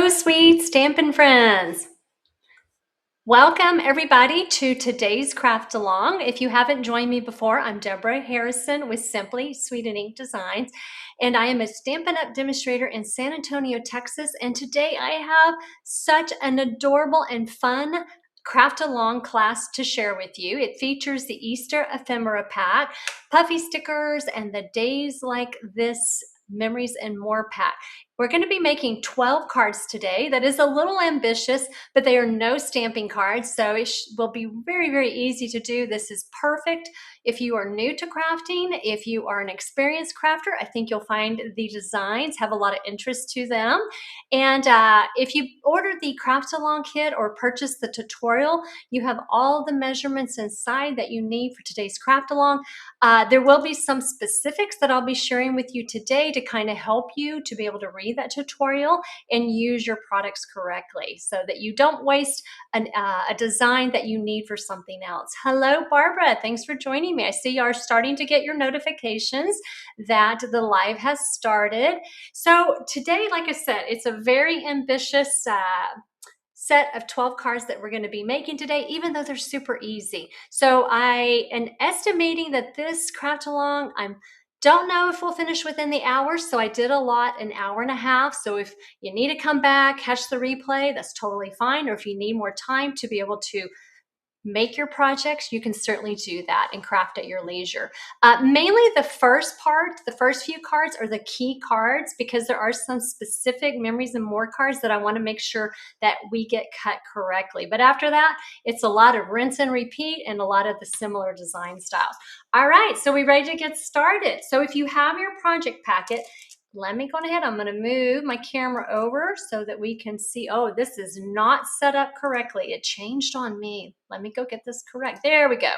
Hello, sweet Stampin' friends. Welcome everybody to today's craft along. If you haven't joined me before, I'm Deborah Harrison with Simply Sweet and Ink Designs, and I am a Stampin' Up! Demonstrator in San Antonio, Texas. And today I have such an adorable and fun craft along class to share with you. It features the Easter Ephemera pack, puffy stickers, and the Days Like This Memories and More pack. We're going to be making 12 cards today. That is a little ambitious, but they are no stamping cards, so it will be very, very easy to do. This is perfect if you are new to crafting. If you are an experienced crafter, I think you'll find the designs have a lot of interest to them. And if you order the craft along kit or purchase the tutorial, you have all the measurements inside that you need for today's craft along. There will be some specifics that I'll be sharing with you today to kind of help you to be able to read that tutorial and use your products correctly so that you don't waste a design that you need for something else. Hello, Barbara. Thanks for joining me. I see you are starting to get your notifications that the live has started. So today, like I said, it's a very ambitious set of 12 cards that we're going to be making today, even though they're super easy. So I am estimating that this craft along, don't know if we'll finish within the hour, so I did allot an hour and a half. So if you need to come back, catch the replay, that's totally fine. Or if you need more time to be able to make your projects, you can certainly do that and craft at your leisure. Mainly the first part, the first few cards are the key cards because there are some specific Memories and More cards that I want to make sure that we get cut correctly. But after that, it's a lot of rinse and repeat and a lot of the similar design styles. All right, so we ready to get started. So if you have your project packet, let me go ahead. I'm going to move my camera over so that we can see. Oh, this is not set up correctly. It changed on me. Let me go get this correct. There we go.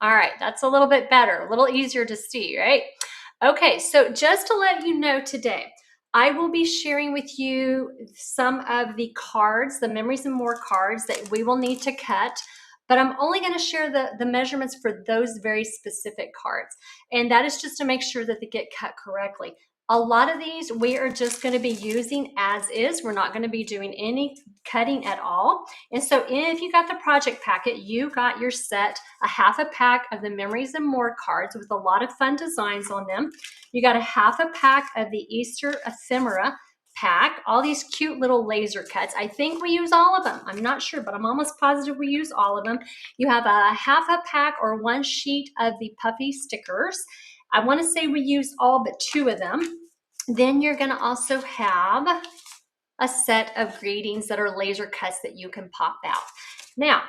All right, that's a little bit better, a little easier to see, right? Okay, so just to let you know today, I will be sharing with you some of the cards, the Memories and More cards that we will need to cut. But I'm only going to share the measurements for those very specific cards. And that is just to make sure that they get cut correctly. A lot of these we are just going to be using as is. We're not going to be doing any cutting at all. And so if you got the project packet, you got your set, a half a pack of the Memories and More cards with a lot of fun designs on them. You got a half a pack of the Easter Ephemera pack, all these cute little laser cuts. I think we use all of them. I'm not sure, but I'm almost positive we use all of them. You have a half a pack or one sheet of the puffy stickers. I want to say we use all but 2 of them. Then you're going to also have a set of greetings that are laser cuts that you can pop out. Now,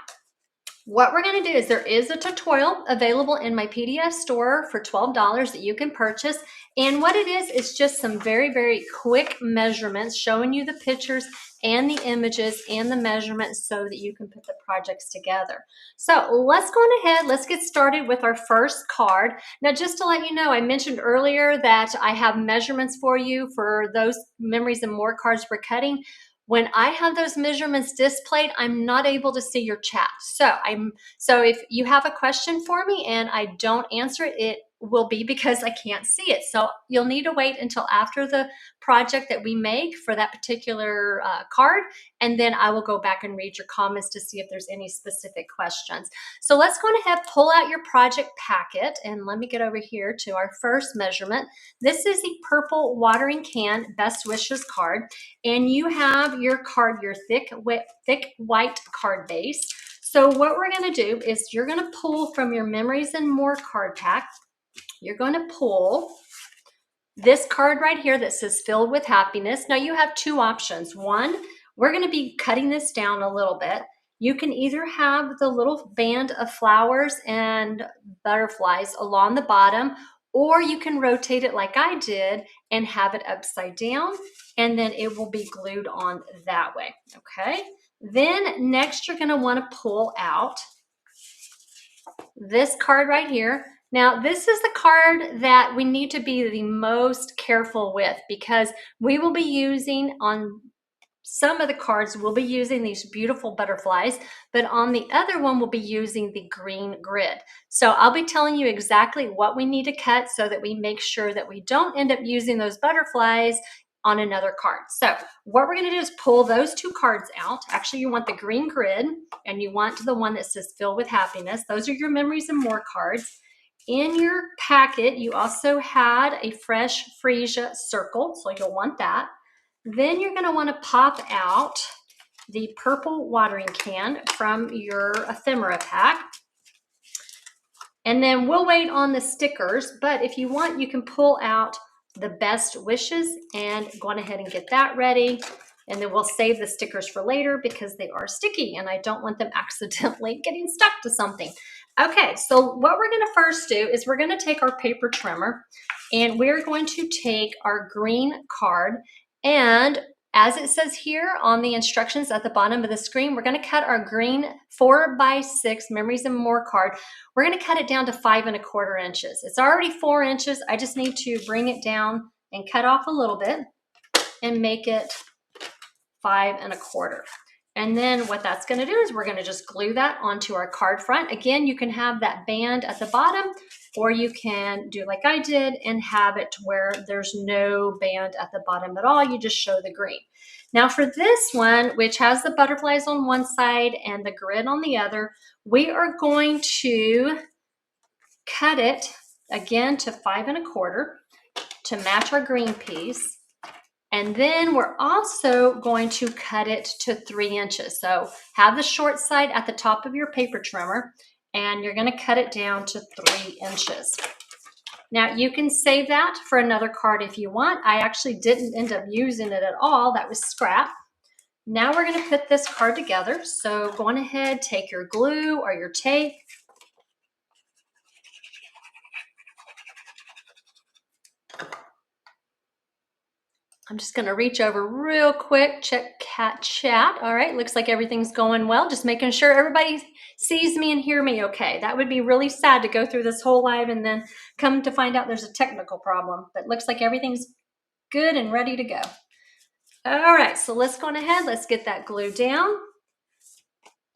what we're going to do is there is a tutorial available in my PDF store for $12 that you can purchase. And what it is just some very, very quick measurements showing you the pictures and the images and the measurements so that you can put the projects together. So let's go on ahead. Let's get started with our first card. Now, just to let you know, I mentioned earlier that I have measurements for you for those Memories and More cards we're cutting. When I have those measurements displayed, I'm not able to see your chat. So if you have a question for me and I don't answer it, it will be because I can't see it. So you'll need to wait until after the project that we make for that particular card, and then I will go back and read your comments to see if there's any specific questions. So let's go ahead, pull out your project packet, and let me get over here to our first measurement. This is the purple watering can Best Wishes card, and you have your card, your thick white card base. So what we're going to do is you're going to pull from your Memories and More card pack. You're going to pull this card right here that says Filled with Happiness. Now you have 2 options. One, we're going to be cutting this down a little bit. You can either have the little band of flowers and butterflies along the bottom, or you can rotate it like I did and have it upside down, and then it will be glued on that way. Okay. Then next you're going to want to pull out this card right here. Now, this is the card that we need to be the most careful with because we will be using on some of the cards, we'll be using these beautiful butterflies, but on the other one, we'll be using the green grid. So I'll be telling you exactly what we need to cut so that we make sure that we don't end up using those butterflies on another card. So what we're gonna do is pull those two cards out. Actually, you want the green grid and you want the one that says fill with happiness. Those are your memories and more cards. In your packet, you also had a fresh freesia circle, so you'll want that. Then you're gonna wanna pop out the purple watering can from your ephemera pack. And then we'll wait on the stickers, but if you want, you can pull out the best wishes and go on ahead and get that ready. And then we'll save the stickers for later because they are sticky and I don't want them accidentally getting stuck to something. Okay, so what we're gonna first do is we're gonna take our paper trimmer and we're going to take our green card, and as it says here on the instructions at the bottom of the screen, we're gonna cut our green 4x6 Memories and More card. We're gonna cut it down to 5¼ inches. It's already 4 inches. I just need to bring it down and cut off a little bit and make it 5¼ And then what that's gonna do is we're gonna just glue that onto our card front. Again, you can have that band at the bottom, or you can do like I did and have it to where there's no band at the bottom at all. You just show the green. Now for this one, which has the butterflies on one side and the grid on the other, we are going to cut it again to 5¼ to match our green piece. And then we're also going to cut it to 3 inches. So have the short side at the top of your paper trimmer and you're gonna cut it down to 3 inches. Now you can save that for another card if you want. I actually didn't end up using it at all. That was scrap. Now we're gonna put this card together. So go on ahead, take your glue or your tape. I'm just gonna reach over real quick, check chat. All right, looks like everything's going well. Just making sure everybody sees me and hear me okay. That would be really sad to go through this whole live and then come to find out there's a technical problem, but looks like everything's good and ready to go. All right, so let's go on ahead. Let's get that glue down.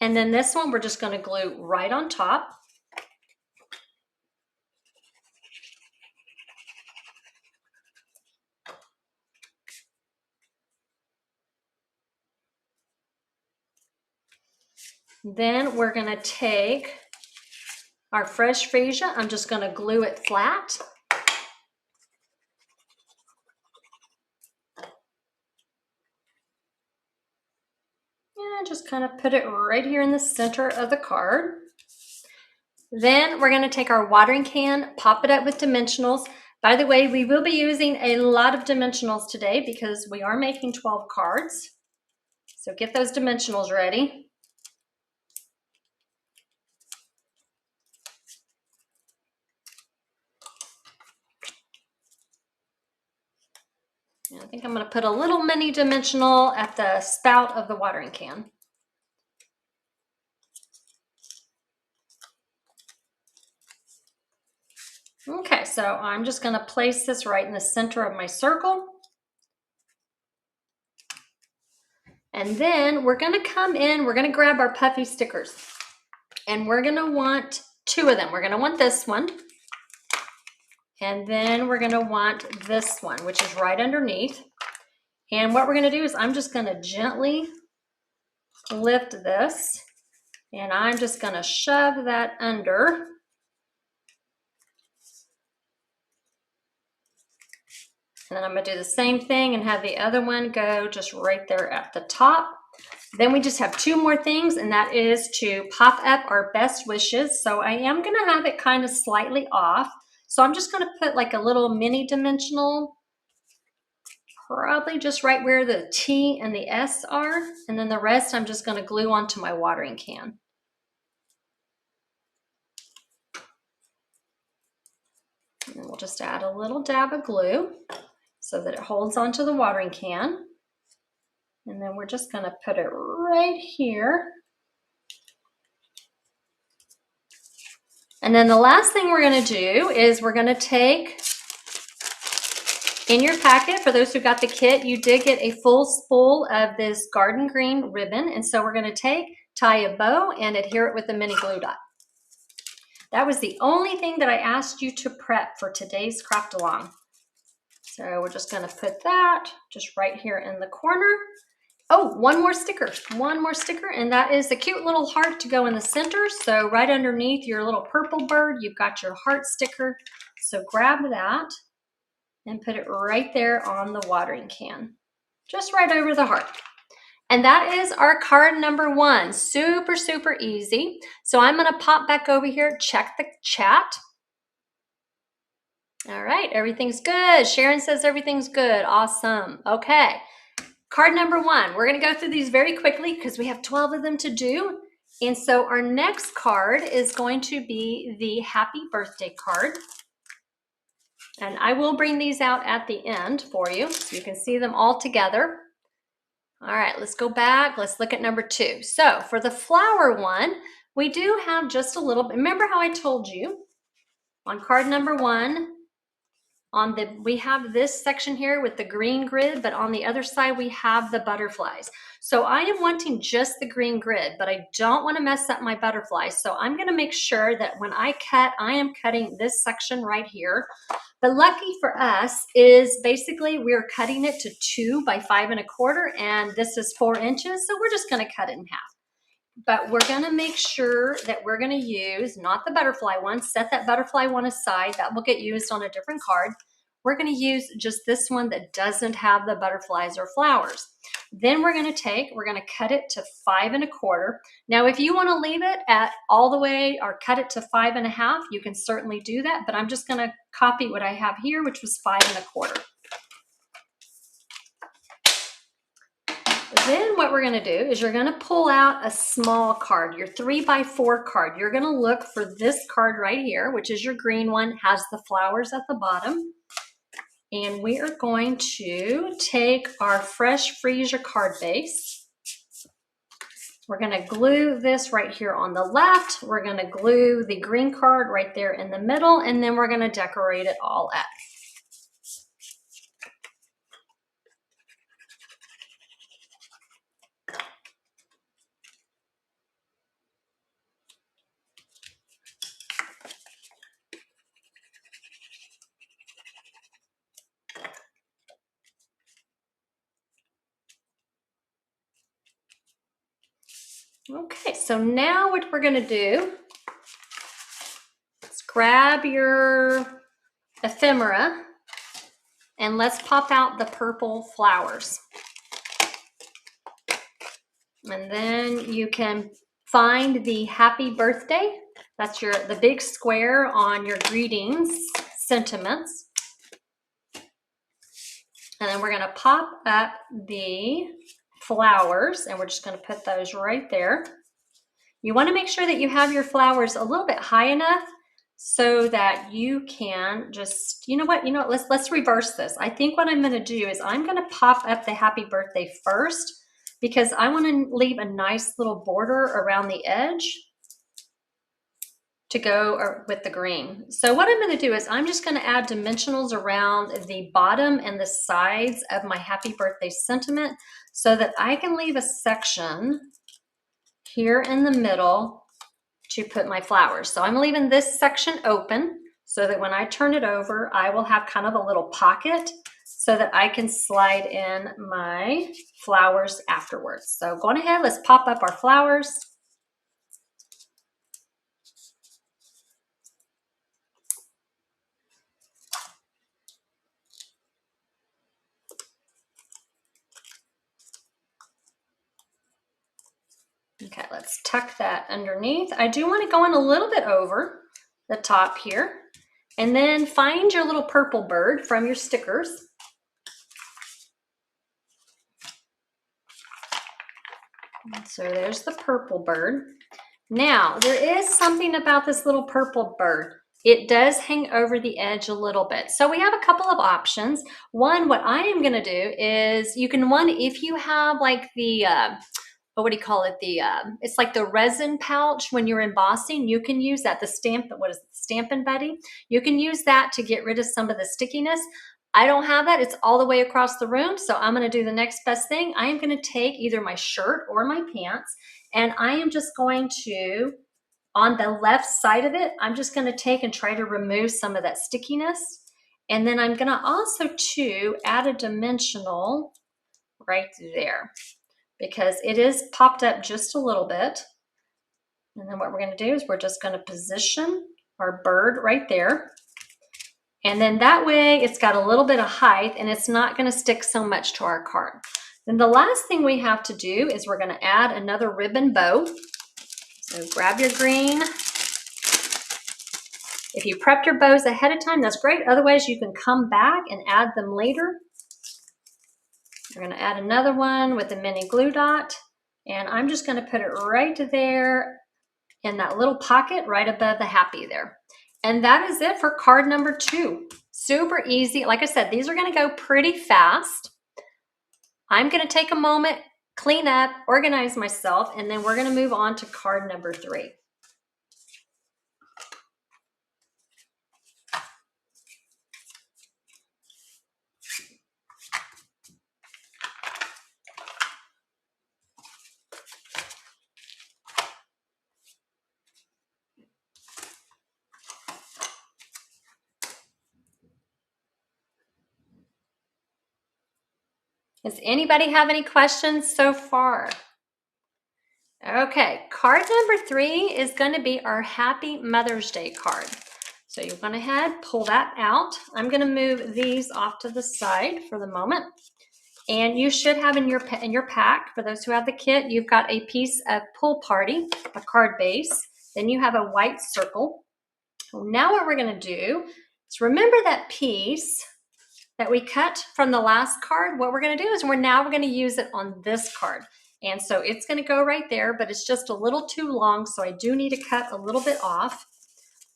And then this one, we're just gonna glue right on top. Then we're gonna take our fresh freesia. I'm just gonna glue it flat. And just kind of put it right here in the center of the card. Then we're gonna take our watering can, pop it up with dimensionals. By the way, we will be using a lot of dimensionals today because we are making 12 cards. So get those dimensionals ready. And I think I'm gonna put a little mini dimensional at the spout of the watering can. Okay, so I'm just gonna place this right in the center of my circle. And then we're gonna come in, we're gonna grab our puffy stickers. And we're gonna want 2 of them. We're gonna want this one. And then we're gonna want this one, which is right underneath. And what we're gonna do is I'm just gonna gently lift this and I'm just gonna shove that under. And then I'm gonna do the same thing and have the other one go just right there at the top. Then we just have 2 more things, and that is to pop up our best wishes. So I am gonna have it kind of slightly off. So I'm just gonna put like a little mini dimensional, probably just right where the T and the S are. And then the rest I'm just gonna glue onto my watering can. And we'll just add a little dab of glue so that it holds onto the watering can. And then we're just gonna put it right here. And then the last thing we're gonna do is we're gonna take, in your packet, for those who got the kit, you did get a full spool of this garden green ribbon. And so we're gonna tie a bow and adhere it with a mini glue dot. That was the only thing that I asked you to prep for today's craft along. So we're just gonna put that just right here in the corner. Oh, one more sticker, and that is the cute little heart to go in the center. So right underneath your little purple bird, you've got your heart sticker. So grab that and put it right there on the watering can, just right over the heart. And that is our card number 1. Super, super easy. So I'm gonna pop back over here, check the chat. All right, everything's good. Sharon says everything's good. Awesome. Okay. Card number 1, we're going to go through these very quickly because we have 12 of them to do. And so our next card is going to be the happy birthday card. And I will bring these out at the end for you so you can see them all together. All right, let's go back. Let's look at number 2. So for the flower one, we do have just a little bit. Remember how I told you on card number 1, we have this section here with the green grid, but on the other side we have the butterflies. So I am wanting just the green grid, but I don't want to mess up my butterflies. So I'm going to make sure that when I cut, I am cutting this section right here. But lucky for us is basically we're cutting it to 2 by 5 1/4, and this is 4 inches. So we're just going to cut it in half. But we're going to make sure that we're going to use not the butterfly one. Set that butterfly one aside. That will get used on a different card. We're going to use just this one that doesn't have the butterflies or flowers. Then we're going to cut it to 5 1/4. Now, if you want to leave it at all the way or cut it to 5 1/2, you can certainly do that. But I'm just going to copy what I have here, which was 5 1/4. Then what we're going to do is you're going to pull out a small card, your 3 by 4 card. You're going to look for this card right here, which is your green one, has the flowers at the bottom. And we are going to take our fresh freezer card base. We're going to glue this right here on the left. We're going to glue the green card right there in the middle, and then we're going to decorate it all up. Okay, so now what we're going to do is grab your ephemera and let's pop out the purple flowers. And then you can find the happy birthday. That's the big square on your greetings sentiments. And then we're going to pop up the flowers, and we're just going to put those right there. You want to make sure that you have your flowers a little bit high enough so that you can just, you know what, let's reverse this. I think what I'm going to do is I'm going to pop up the happy birthday first because I want to leave a nice little border around the edge to go with the green. So what I'm going to do is I'm just going to add dimensionals around the bottom and the sides of my happy birthday sentiment so that I can leave a section here in the middle to put my flowers. So I'm leaving this section open so that when I turn it over, I will have kind of a little pocket so that I can slide in my flowers afterwards. So going ahead, let's pop up our flowers. Okay, let's tuck that underneath. I do want to go in a little bit over the top here. And then find your little purple bird from your stickers. So there's the purple bird. Now, there is something about this little purple bird. It does hang over the edge a little bit. So we have a couple of options. One, what I am going to do is if you have like the what do you call it? It's like the resin pouch when you're embossing. You can use that. Stampin' Buddy. You can use that to get rid of some of the stickiness. I don't have that. It's all the way across the room. So I'm going to do the next best thing. I am going to take either my shirt or my pants, and I am just going to, on the left side of it, I'm just going to take and try to remove some of that stickiness. And then I'm gonna also too add a dimensional right there because it is popped up just a little bit. And then what we're gonna do is we're just gonna position our bird right there. And then that way it's got a little bit of height and it's not gonna stick so much to our card. Then the last thing we have to do is we're gonna add another ribbon bow. So grab your green. If you prepped your bows ahead of time, that's great. Otherwise, you can come back and add them later. We're gonna add another one with a mini glue dot. And I'm just gonna put it right there in that little pocket right above the happy there. And that is it for card number 2. Super easy. Like I said, these are gonna go pretty fast. I'm gonna take a moment, clean up, organize myself, and then we're gonna move on to card number 3. Does anybody have any questions so far? Okay, card number 3 is going to be our Happy Mother's Day card. So you go ahead, pull that out. I'm going to move these off to the side for the moment. And you should have in your pack, for those who have the kit, you've got a piece of Pool Party, a card base. Then you have a white circle. Now what we're going to do is remember that piece that we cut from the last card. What we're going to do is we're going to use it on this card. And so it's going to go right there, but it's just a little too long. So I do need to cut a little bit off.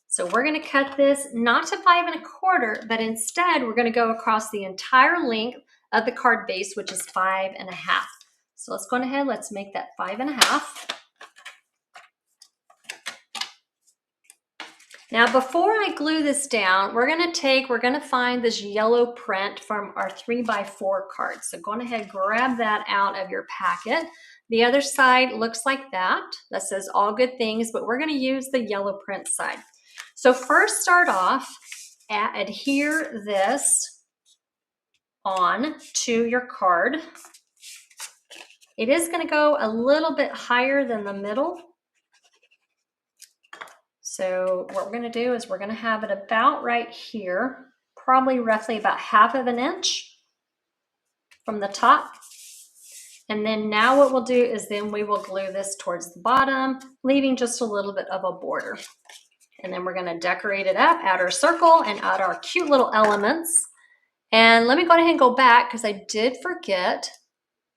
So we're going to cut this not to 5 1/4, but instead we're going to go across the entire length of the card base, which is 5 1/2. So let's go ahead. Let's make that 5 1/2. Now, before I glue this down, we're gonna find this yellow print from our 3x4 card. So go ahead, grab that out of your packet. The other side looks like that. That says all good things, but we're gonna use the yellow print side. So first start off, adhere this on to your card. It is gonna go a little bit higher than the middle. So what we're going to do is we're going to have it about right here, probably roughly about 1/2 inch from the top. And then now what we'll do is then we will glue this towards the bottom, leaving just a little bit of a border. And then we're going to decorate it up, add our circle and add our cute little elements. And let me go ahead and go back because I did forget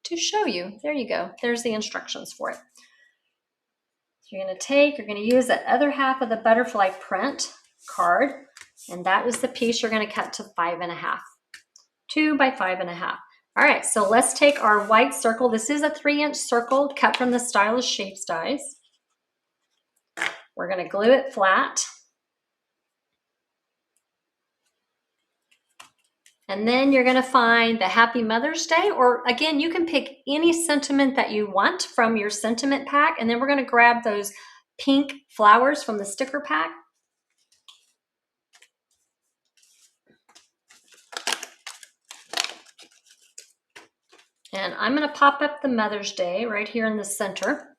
to show you. There you go. There's the instructions for it. You're going to use that other half of the butterfly print card, and that is the piece you're going to cut to 5 1/2, 2 by 5 1/2. All right, so let's take our white circle. This is a 3-inch circle cut from the Stylish Shapes dies. We're going to glue it flat. And then you're going to find the Happy Mother's Day, or again, you can pick any sentiment that you want from your sentiment pack. And then we're going to grab those pink flowers from the sticker pack. And I'm going to pop up the Mother's Day right here in the center.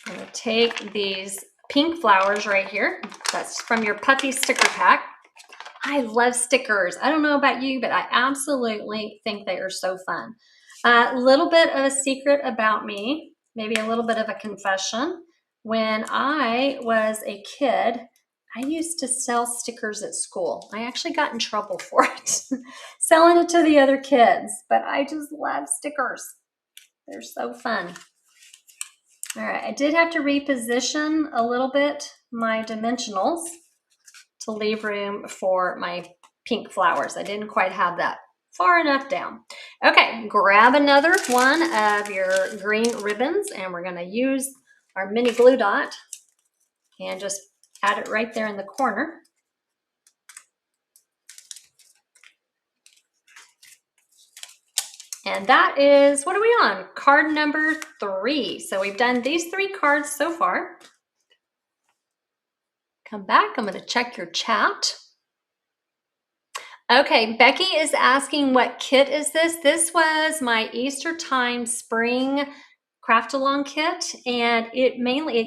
I'm going to take these pink flowers right here. That's from your puppy sticker pack. I love stickers. I don't know about you, but I absolutely think they are so fun. A little bit of a secret about me, maybe a little bit of a confession. When I was a kid, I used to sell stickers at school. I actually got in trouble for it, selling it to the other kids, but I just love stickers. They're so fun. All right, I did have to reposition a little bit my dimensionals to leave room for my pink flowers. I didn't quite have that far enough down. Okay, grab another one of your green ribbons and we're gonna use our mini glue dot and just add it right there in the corner. And that is, what are we on? Card number 3. So we've done these 3 cards so far. Come back, I'm gonna check your chat. Okay, Becky is asking what kit is this? This was my Easter time spring craft along kit, and it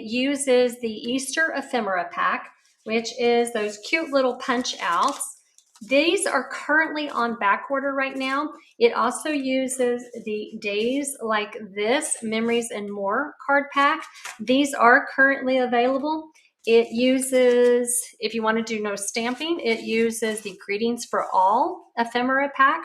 uses the Easter Ephemera pack, which is those cute little punch outs. These are currently on back order right now. It also uses the Days Like This Memories and More card pack. These are currently available. It uses, if you want to do no stamping, it uses the Greetings for All ephemera pack.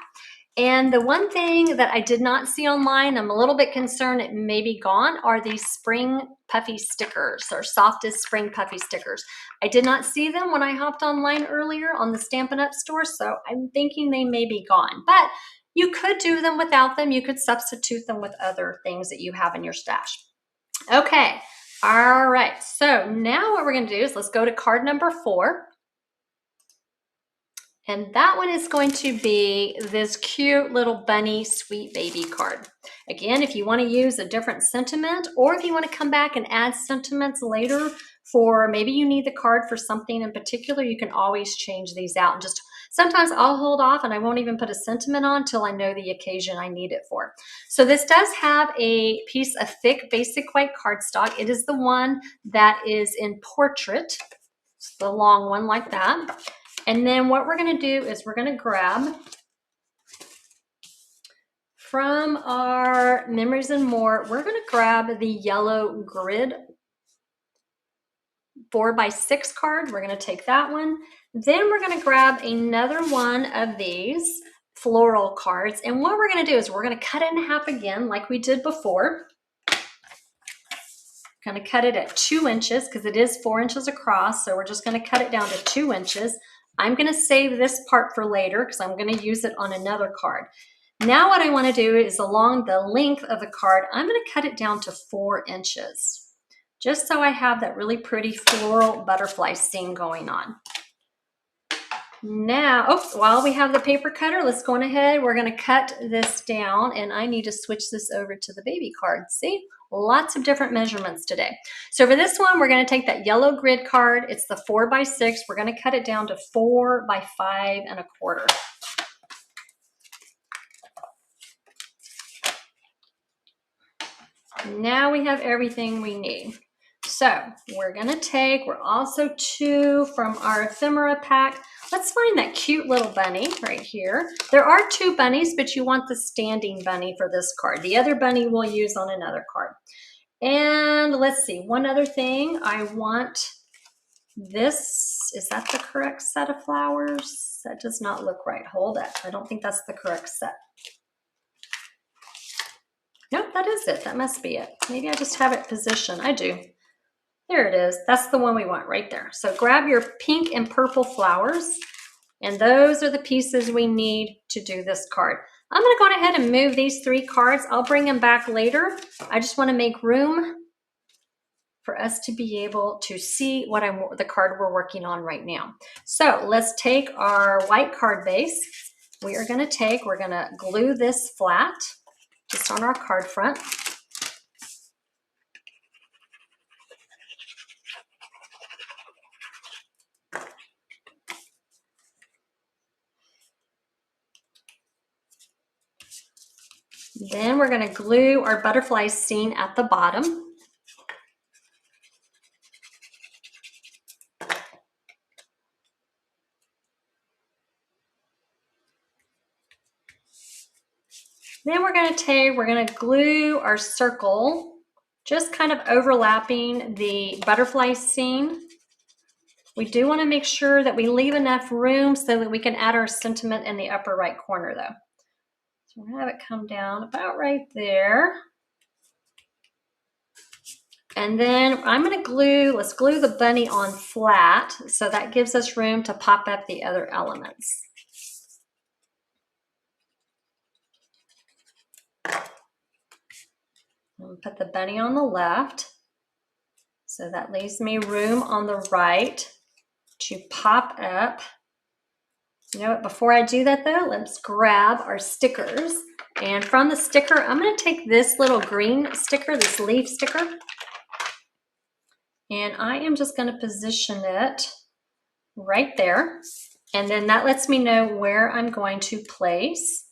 And the one thing that I did not see online, I'm a little bit concerned it may be gone, are these spring puffy stickers, or softest spring puffy stickers. I did not see them when I hopped online earlier on the Stampin' Up store, so I'm thinking they may be gone. But you could do them without them. You could substitute them with other things that you have in your stash. Okay, all right. So now what we're going to do is let's go to card number 4. And that one is going to be this cute little bunny sweet baby card. Again, if you want to use a different sentiment, or if you want to come back and add sentiments later for maybe you need the card for something in particular, you can always change these out. And just sometimes I'll hold off and I won't even put a sentiment on until I know the occasion I need it for. So this does have a piece of thick basic white cardstock. It is the one that is in portrait. It's the long one like that. And then what we're going to do is we're going to grab from our Memories and More, we're going to grab the yellow grid 4x6 card. We're going to take that one. Then we're going to grab another one of these floral cards. And what we're going to do is we're going to cut it in half again like we did before. Going to cut it at 2 inches because it is 4 inches across. So we're just going to cut it down to 2 inches. I'm going to save this part for later because I'm going to use it on another card. Now what I want to do is along the length of the card, I'm going to cut it down to 4 inches, just so I have that really pretty floral butterfly scene going on. Now, while we have the paper cutter, let's go on ahead. We're going to cut this down, and I need to switch this over to the baby card. See? Lots of different measurements today. So for this one, we're going to take that yellow grid card. It's the 4x6. We're going to cut it down to 4x5 1/4. Now we have everything we need. So we're also 2 from our ephemera pack. Let's find that cute little bunny right here. There are 2 bunnies, but you want the standing bunny for this card. The other bunny we'll use on another card. And let's see, one other thing. I want this. Is that the correct set of flowers? That does not look right. Hold it. I don't think that's the correct set. Nope, that is it. That must be it. Maybe I just have it positioned. I do. There it is. That's the one we want right there. So grab your pink and purple flowers, and those are the pieces we need to do this card. I'm going to go ahead and move these 3 cards. I'll bring them back later. I just want to make room for us to be able to see the card we're working on right now. So let's take our white card base. We're going to glue this flat just on our card front. Then we're going to glue our butterfly scene at the bottom. Then we're going to glue our circle, just kind of overlapping the butterfly scene. We do want to make sure that we leave enough room so that we can add our sentiment in the upper right corner though. So we're going to have it come down about right there. And then let's glue the bunny on flat, so that gives us room to pop up the other elements. I'll put the bunny on the left, so that leaves me room on the right to pop up. You know what, before I do that though, let's grab our stickers. And from the sticker, I'm going to take this little green sticker, this leaf sticker, and I am just going to position it right there. And then that lets me know where I'm going to place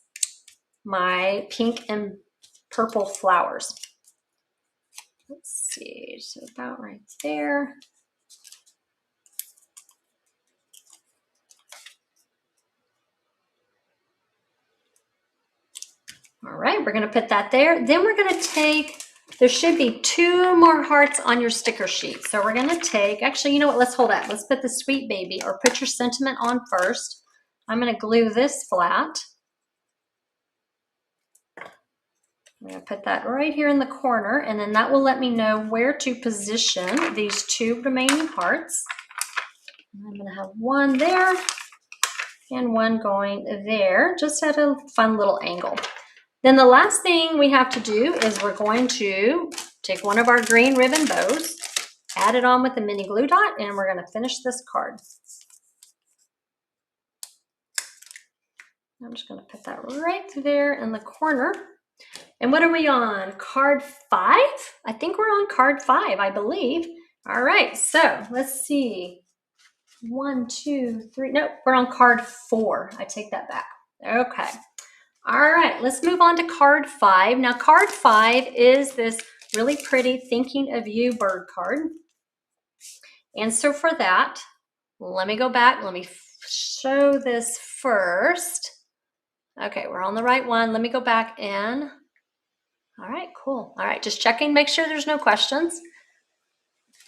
my pink and purple flowers. Let's see, so about right there. All right, we're going to put that there. Then we're going to take, there should be 2 more hearts on your sticker sheet. So we're going to take, actually, you know what, let's hold that. Let's put the sweet baby, or put your sentiment on first. I'm going to glue this flat. I'm going to put that right here in the corner, and then that will let me know where to position these 2 remaining hearts. I'm going to have 1 there and 1 going there, just at a fun little angle. Then the last thing we have to do is we're going to take one of our green ribbon bows, add it on with a mini glue dot, and we're going to finish this card. I'm just going to put that right there in the corner. And what are we on? Card 5? I think we're on card 5, I believe. All right, so let's see. 1, 2, 3. Nope, we're on card 4. I take that back. Okay. All right, let's move on to card 5. Now, card 5 is this really pretty Thinking of You bird card. And so for that, let me go back. Let me show this first. Okay, we're on the right one. Let me go back in. All right, cool. All right, just checking, make sure there's no questions.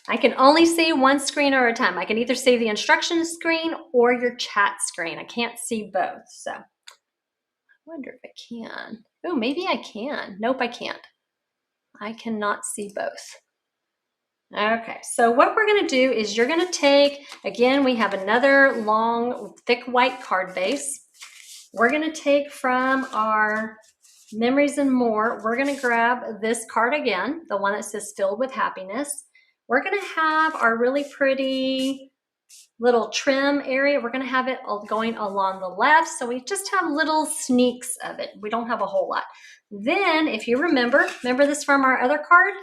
I can only see one screen at a time. I can either see the instructions screen or your chat screen. I can't see both, so. I wonder if I can. Oh, maybe I can. Nope, I can't. I cannot see both. Okay, so what we're going to do is you're going to take, again, we have another long, thick white card base. We're going to take from our Memories and More, we're going to grab this card again, the one that says Filled with Happiness. We're going to have our really pretty little trim area. We're going to have it all going along the left, so we just have little sneaks of it. We don't have a whole lot. Then, if you remember this from our other card,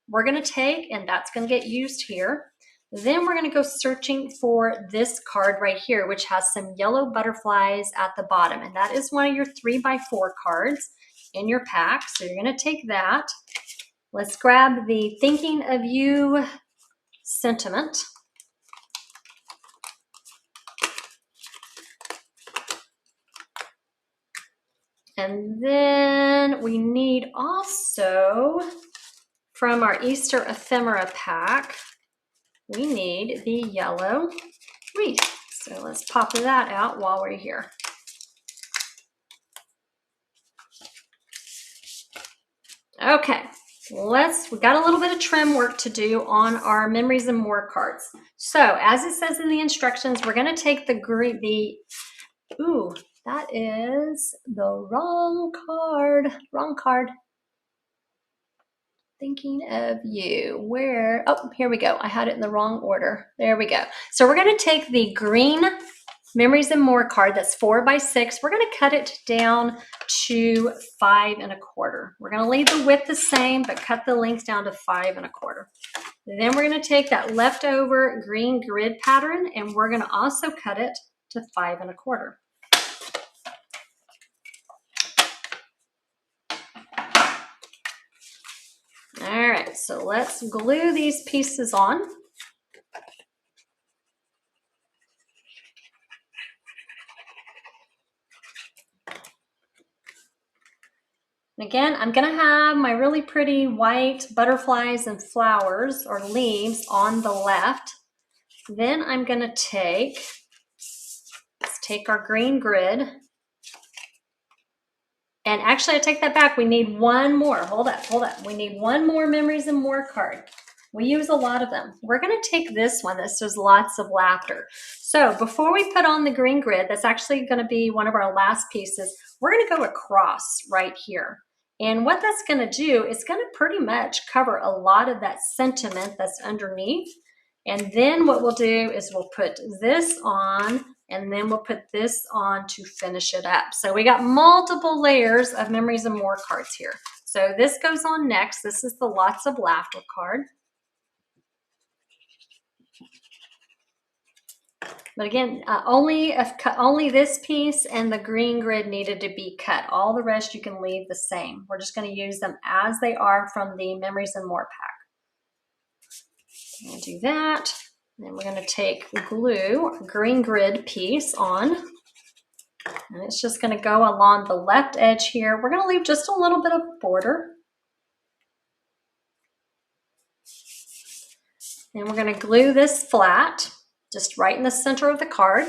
we're going to take, and that's going to get used here. Then we're going to go searching for this card right here, which has some yellow butterflies at the bottom, and that is one of your 3x4 cards in your pack. So you're going to take that. Let's grab the Thinking of You sentiment. And then we need also, from our Easter Ephemera pack, we need the yellow wreath. So let's pop that out while we're here. Okay, we got a little bit of trim work to do on our Memories and More cards. So as it says in the instructions, we're going to take ooh, that is the wrong card. Thinking of You. Where? Oh, here we go. I had it in the wrong order. There we go. So we're going to take the green Memories and More card that's 4x6. We're going to cut it down to 5 1/4. We're going to leave the width the same, but cut the length down to 5 1/4. Then we're going to take that leftover green grid pattern, and we're going to also cut it to 5 1/4. All right, so let's glue these pieces on. And again, I'm going to have my really pretty white butterflies and flowers or leaves on the left. Then I'm going to let's take our green grid. And actually, I take that back. We need one more. Hold up. We need one more Memories and More card. We use a lot of them. We're going to take this one that says Lots of Laughter. So before we put on the green grid, that's actually going to be one of our last pieces. We're going to go across right here. And what that's going to do is going to pretty much cover a lot of that sentiment that's underneath. And then what we'll do is we'll put this on and then we'll put this on to finish it up. So we got multiple layers of Memories and More cards here. So this goes on next. This is the Lots of Laughter card. But again, only this piece and the green grid needed to be cut. All the rest you can leave the same. We're just going to use them as they are from the Memories and More pack. We'll do that. Then we're going to take glue, a green grid piece on, and it's just going to go along the left edge here. We're going to leave just a little bit of border. And we're going to glue this flat, just right in the center of the card.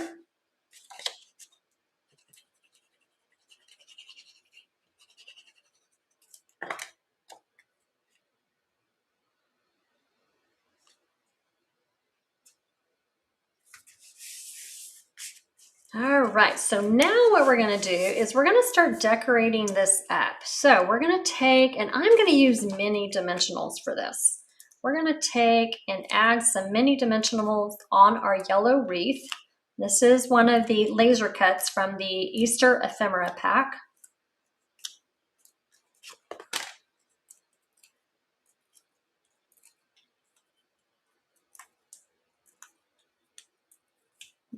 All right, so now what we're gonna do is we're gonna start decorating this up. So we're gonna take, and I'm gonna use mini dimensionals for this. We're gonna take and add some mini dimensionals on our yellow wreath. This is one of the laser cuts from the Easter Ephemera pack.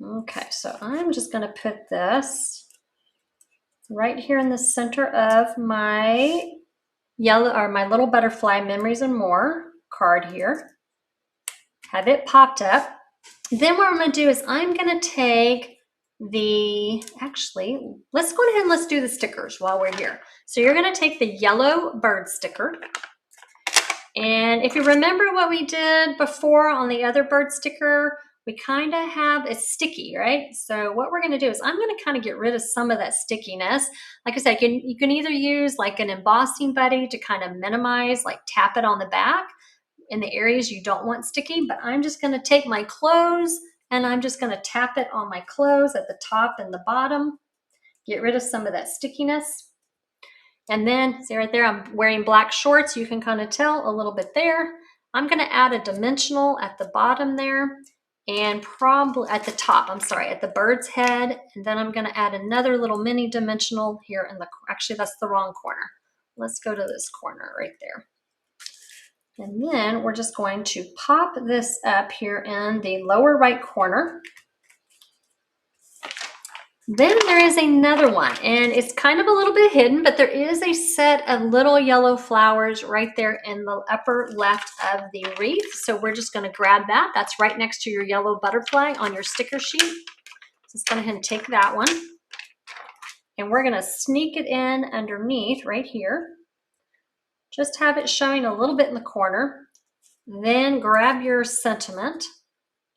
Okay, so I'm just going to put this right here in the center of my yellow, or my little butterfly Memories and More card here. Have it popped up. Then what I'm going to do is I'm going to take actually, let's go ahead and let's do the stickers while we're here. So you're going to take the yellow bird sticker. And if you remember what we did before on the other bird sticker, we kind of have it's sticky, right? So what we're going to do is I'm going to kind of get rid of some of that stickiness. Like I said, you can either use like an embossing buddy to kind of minimize, like tap it on the back in the areas you don't want sticky, but I'm just going to take my clothes and I'm just going to tap it on my clothes at the top and the bottom, get rid of some of that stickiness. And then see right there, I'm wearing black shorts. You can kind of tell a little bit there. I'm going to add a dimensional at the bottom there, and probably at the top, I'm sorry, at the bird's head. And then I'm going to add another little mini dimensional here in the, actually that's the wrong corner. Let's go to this corner right there. And then we're just going to pop this up here in the lower right corner. Then there is another one, and it's kind of a little bit hidden, but there is a set of little yellow flowers right there in the upper left of the wreath. So we're just going to grab that. That's right next to your yellow butterfly on your sticker sheet. So let's go ahead and take that one. And we're going to sneak it in underneath right here. Just have it showing a little bit in the corner. Then grab your sentiment.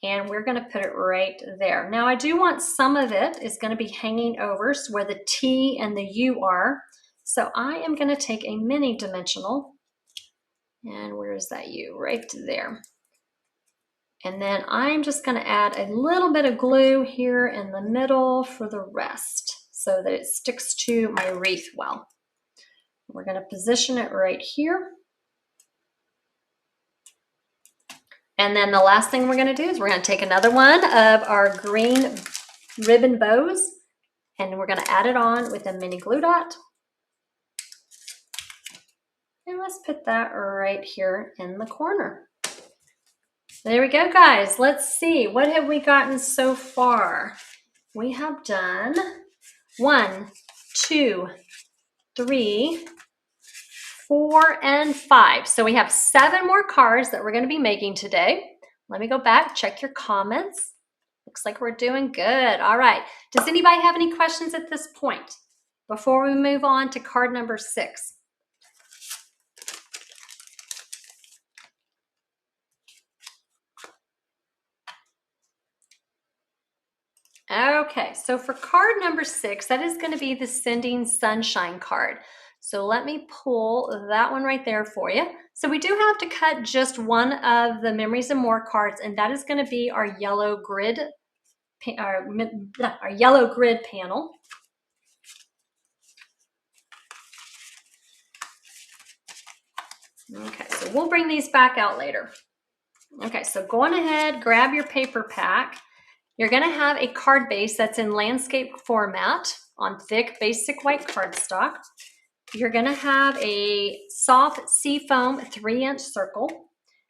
And we're going to put it right there. Now I do want some of it is going to be hanging over where the T and the U are. So I am going to take a mini dimensional. And where is that U? Right there. And then I'm just going to add a little bit of glue here in the middle for the rest so that it sticks to my wreath well. We're going to position it right here. And then the last thing we're going to do is we're going to take another one of our green ribbon bows and we're going to add it on with a mini glue dot. And let's put that right here in the corner. There we go, guys. Let's see. What have we gotten so far? We have done 1, 2, 3, 4, and 5. So we have 7 more cards that we're going to be making today. Let me go back, check your comments. Looks like we're doing good. All right. Does anybody have any questions at this point before we move on to card number 6? Okay, so for card number 6, that is going to be the Sending Sunshine card. So let me pull that one right there for you. So we do have to cut just one of the Memories and More cards, and that is going to be our yellow grid, our yellow grid panel. Okay, so we'll bring these back out later. Okay, so go on ahead, grab your paper pack, You're going to have a card base that's in landscape format on thick, basic white cardstock. You're going to have a soft seafoam 3-inch circle.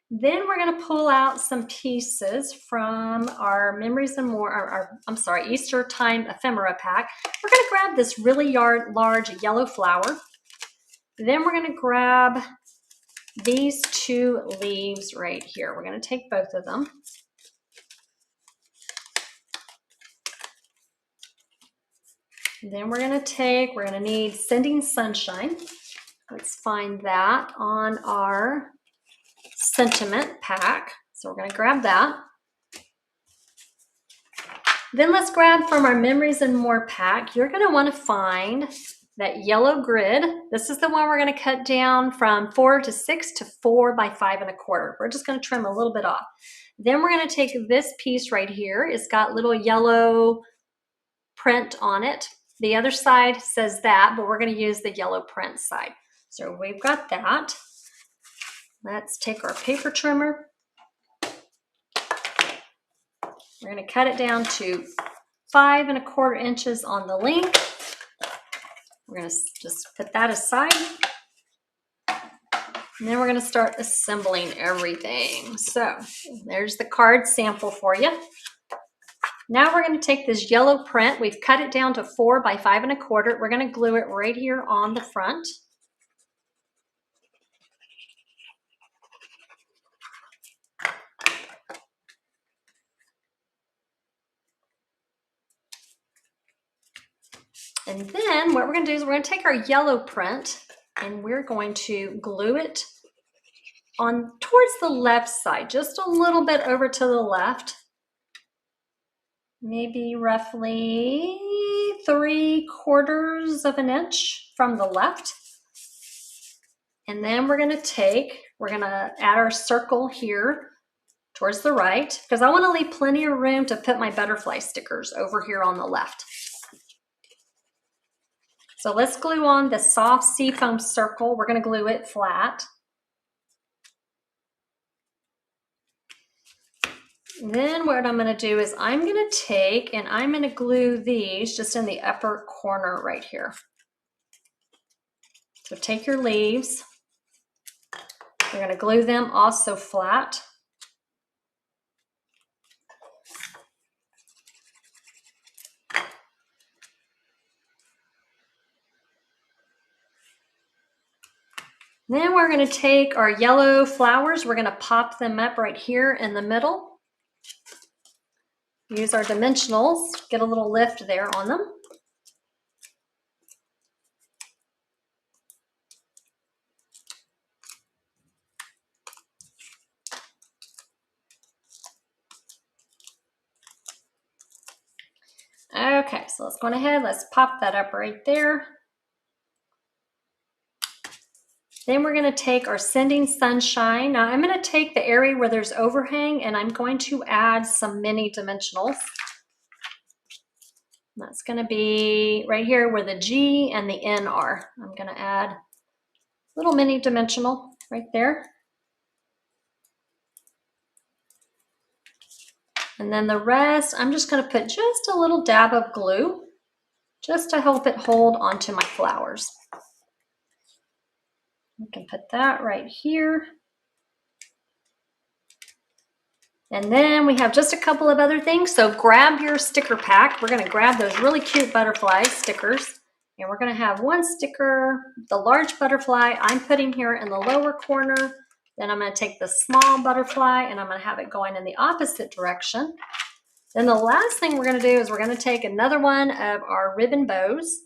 Then we're going to pull out some pieces from our Memories and More, Easter Time Ephemera pack. We're going to grab this really large yellow flower. Then we're going to grab these 2 leaves right here. We're going to take both of them. Then we're going to need Sending Sunshine. Let's find that on our sentiment pack. So we're going to grab that. Then let's grab from our Memories and More pack. You're going to want to find that yellow grid. This is the one we're going to cut down from 4 to 6 to 4 by 5 1/4. We're just going to trim a little bit off. Then we're going to take this piece right here. It's got little yellow print on it. The other side says that, but we're going to use the yellow print side. So we've got that. Let's take our paper trimmer. We're going to cut it down to 5 1/4 inches on the length. We're going to just put that aside. And then we're going to start assembling everything. So there's the card sample for you. Now we're going to take this yellow print. We've cut it down to 4 by 5 1/4. We're going to glue it right here on the front. And then what we're going to do is we're going to take our yellow print and we're going to glue it on towards the left side, just a little bit over to the left. Maybe roughly 3/4 of an inch from the left. And then we're going to add our circle here towards the right, because I want to leave plenty of room to put my butterfly stickers over here on the left. So let's glue on the soft seafoam circle. We're going to glue it flat. Then what I'm going to do is I'm going to take and I'm going to glue these just in the upper corner right here. So take your leaves. We're going to glue them also flat. Then we're going to take our yellow flowers. We're going to pop them up right here in the middle. Use our dimensionals, get a little lift there on them. Okay, so let's go ahead, let's pop that up right there. Then we're going to take our Sending Sunshine. Now I'm going to take the area where there's overhang and I'm going to add some mini dimensionals. That's going to be right here where the G and the N are. I'm going to add a little mini dimensional right there. And then the rest, I'm just going to put just a little dab of glue just to help it hold onto my flowers. We can put that right here. And then we have just a couple of other things. So grab your sticker pack. We're going to grab those really cute butterfly stickers. And we're going to have one sticker, the large butterfly, I'm putting here in the lower corner. Then I'm going to take the small butterfly and I'm going to have it going in the opposite direction. Then the last thing we're going to do is we're going to take another one of our ribbon bows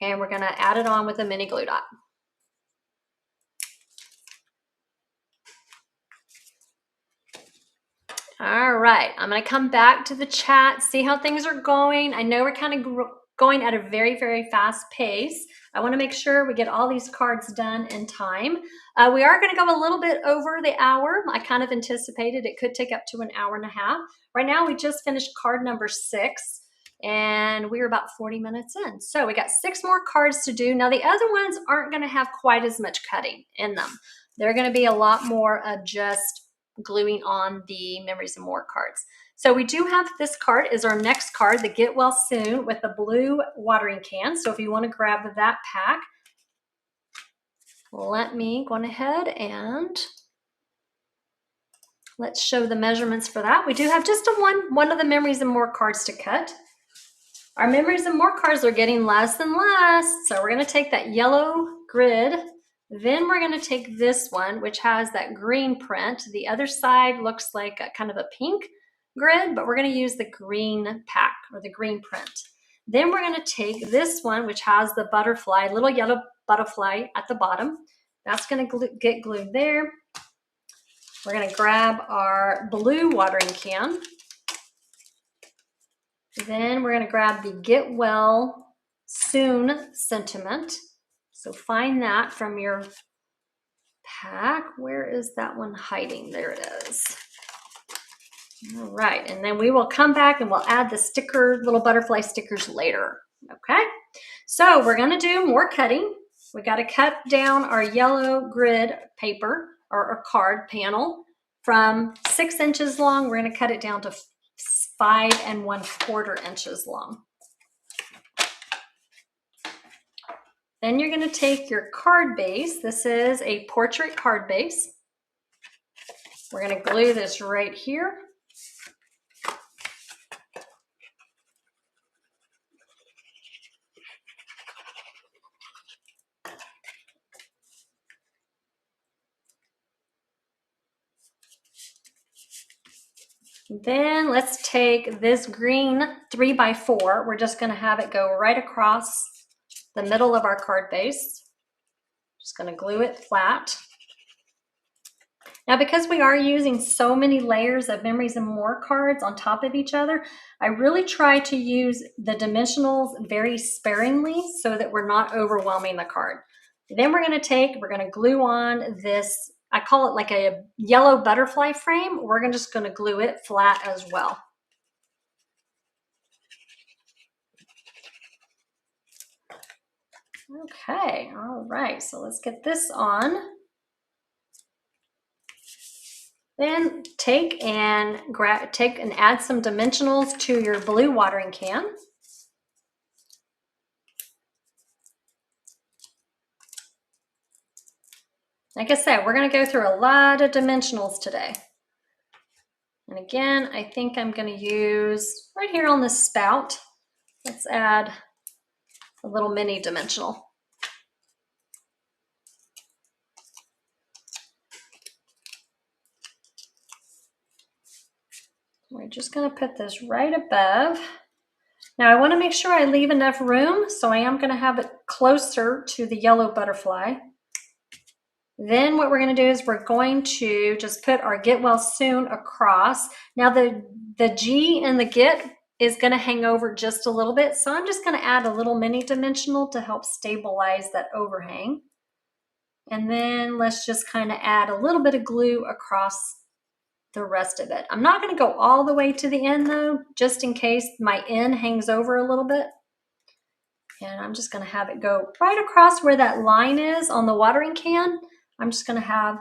and we're going to add it on with a mini glue dot. All right, I'm going to come back to the chat, see how things are going. I know we're kind of going at a very, very fast pace. I want to make sure we get all these cards done in time. We are going to go a little bit over the hour. I kind of anticipated it could take up to an hour and a half. Right now, we just finished card number 6, and we were about 40 minutes in. So we got 6 more cards to do. Now, the other ones aren't going to have quite as much cutting in them. They're going to be a lot more of just gluing on the Memories and More cards. So we do have this card is our next card, the Get Well Soon with the blue watering can. So if you want to grab that pack, let me go on ahead and let's show the measurements for that. We do have just one of the Memories and More cards to cut. Our Memories and More cards are getting less and less. So we're going to take that yellow grid. Then we're going to take this one, which has that green print. The other side looks like a kind of a pink grid, but we're going to use the green pack or the green print. Then we're going to take this one, which has the butterfly, little yellow butterfly at the bottom. That's going to get glued there. We're going to grab our blue watering can. Then we're going to grab the Get Well Soon sentiment. So find that from your pack. Where is that one hiding? There it is. All right, and then we will come back and we'll add the sticker, little butterfly stickers later. Okay, so we're going to do more cutting. We got to cut down our yellow grid paper or card panel from 6 inches long. We're going to cut it down to 5 1/4 inches long. Then you're going to take your card base. This is a portrait card base. We're going to glue this right here. Then let's take this green 3x4. We're just going to have it go right across the middle of our card base. Just going to glue it flat. Now, because we are using so many layers of Memories and More cards on top of each other, I really try to use the dimensionals very sparingly so that we're not overwhelming the card. Then we're going to glue on this, I call it like a yellow butterfly frame. We're just going to glue it flat as well. Okay, all right, so let's get this on. Then take and add some dimensionals to your blue watering can. Like I said, we're going to go through a lot of dimensionals today. And again, I think I'm going to use right here on the spout. Let's add a little mini dimensional. We're just going to put this right above. Now I want to make sure I leave enough room, so I am going to have it closer to the yellow butterfly. Then what we're going to do is we're going to just put our Get Well Soon across. Now the G in the Get is going to hang over just a little bit, so I'm just going to add a little mini dimensional to help stabilize that overhang. And then let's just kind of add a little bit of glue across the rest of it. I'm not going to go all the way to the end though, just in case my end hangs over a little bit. And I'm just going to have it go right across where that line is on the watering can. I'm just going to have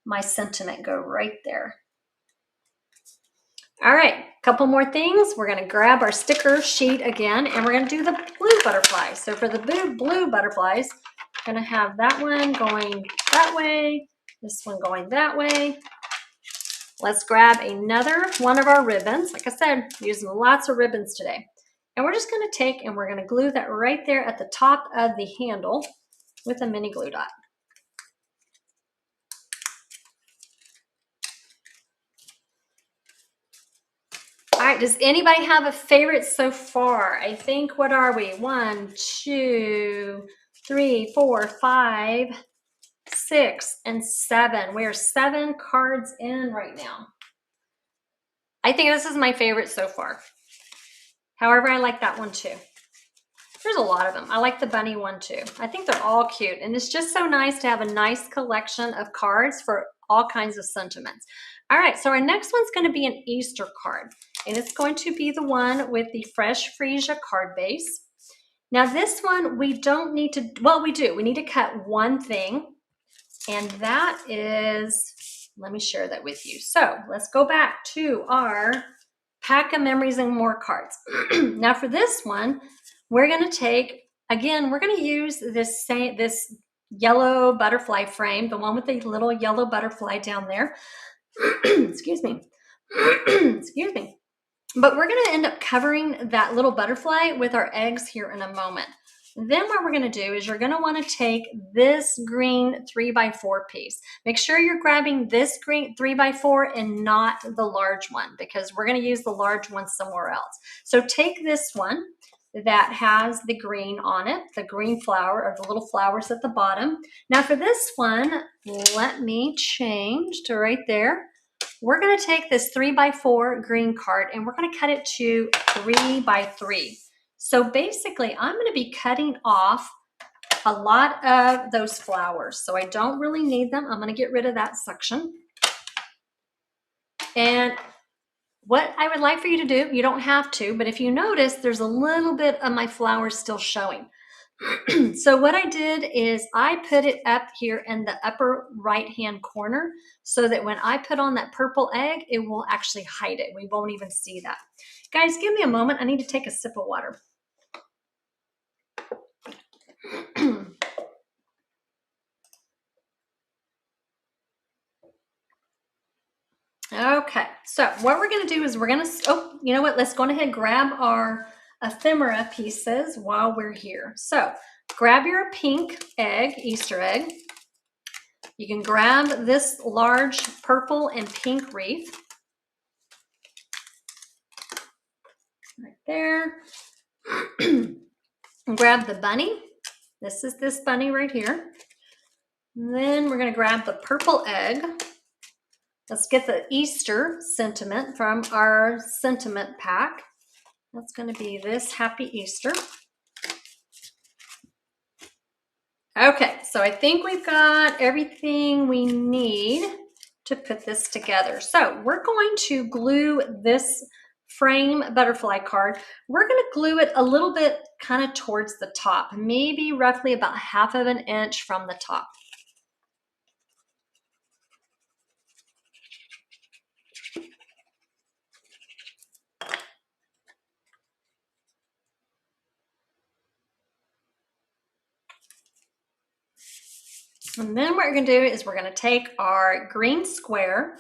my sentiment go right there. All right, a couple more things. We're going to grab our sticker sheet again, and we're going to do the blue butterflies. So for the blue butterflies, I'm going to have that one going that way, this one going that way. Let's grab another one of our ribbons. Like I said, using lots of ribbons today. And we're just going to take and we're going to glue that right there at the top of the handle with a mini glue dot. All right, does anybody have a favorite so far? I think, what are we? 1, 2, 3, 4, 5, 6, and 7. We are 7 cards in right now. I think this is my favorite so far. However, I like that one too. There's a lot of them. I like the bunny one too. I think they're all cute. And it's just so nice to have a nice collection of cards for all kinds of sentiments. All right, so our next one's going to be an Easter card. And it's going to be the one with the Fresh Freesia card base. Now this one, we don't need to, well, we do. We need to cut one thing. And that is, let me share that with you. So let's go back to our pack of memories and more cards. Now for this one, we're going to take, again, we're going to use this yellow butterfly frame, the one with the little yellow butterfly down there. Excuse me. Excuse me. But we're going to end up covering that little butterfly with our eggs here in a moment. Then what we're going to do is you're going to want to take this green 3x4 piece. Make sure you're grabbing this green 3x4 and not the large one, because we're going to use the large one somewhere else. So take this one that has the green on it, the green flower or the little flowers at the bottom. Now for this one, let me change to right there. We're going to take this 3x4 green card and we're going to cut it to 3x3. So basically, I'm going to be cutting off a lot of those flowers. So I don't really need them. I'm going to get rid of that section. And what I would like for you to do, you don't have to, but if you notice, there's a little bit of my flowers still showing. So what I did is I put it up here in the upper right-hand corner so that when I put on that purple egg, it will actually hide it. We won't even see that. Guys, give me a moment. I need to take a sip of water. Okay, so what we're going to do is we're going to, oh, you know what? Let's go ahead and grab our ephemera pieces while we're here. So grab your pink egg, Easter egg. You can grab this large purple and pink wreath. Right there. Grab the bunny. This is this bunny right here. And then we're going to grab the purple egg. Let's get the Easter sentiment from our sentiment pack. That's going to be this Happy Easter. Okay, so I think we've got everything we need to put this together. So we're going to glue this frame butterfly card. We're going to glue it a little bit kind of towards the top, maybe roughly about 1/2 inch from the top. And then what we're going to do is we're going to take our green square.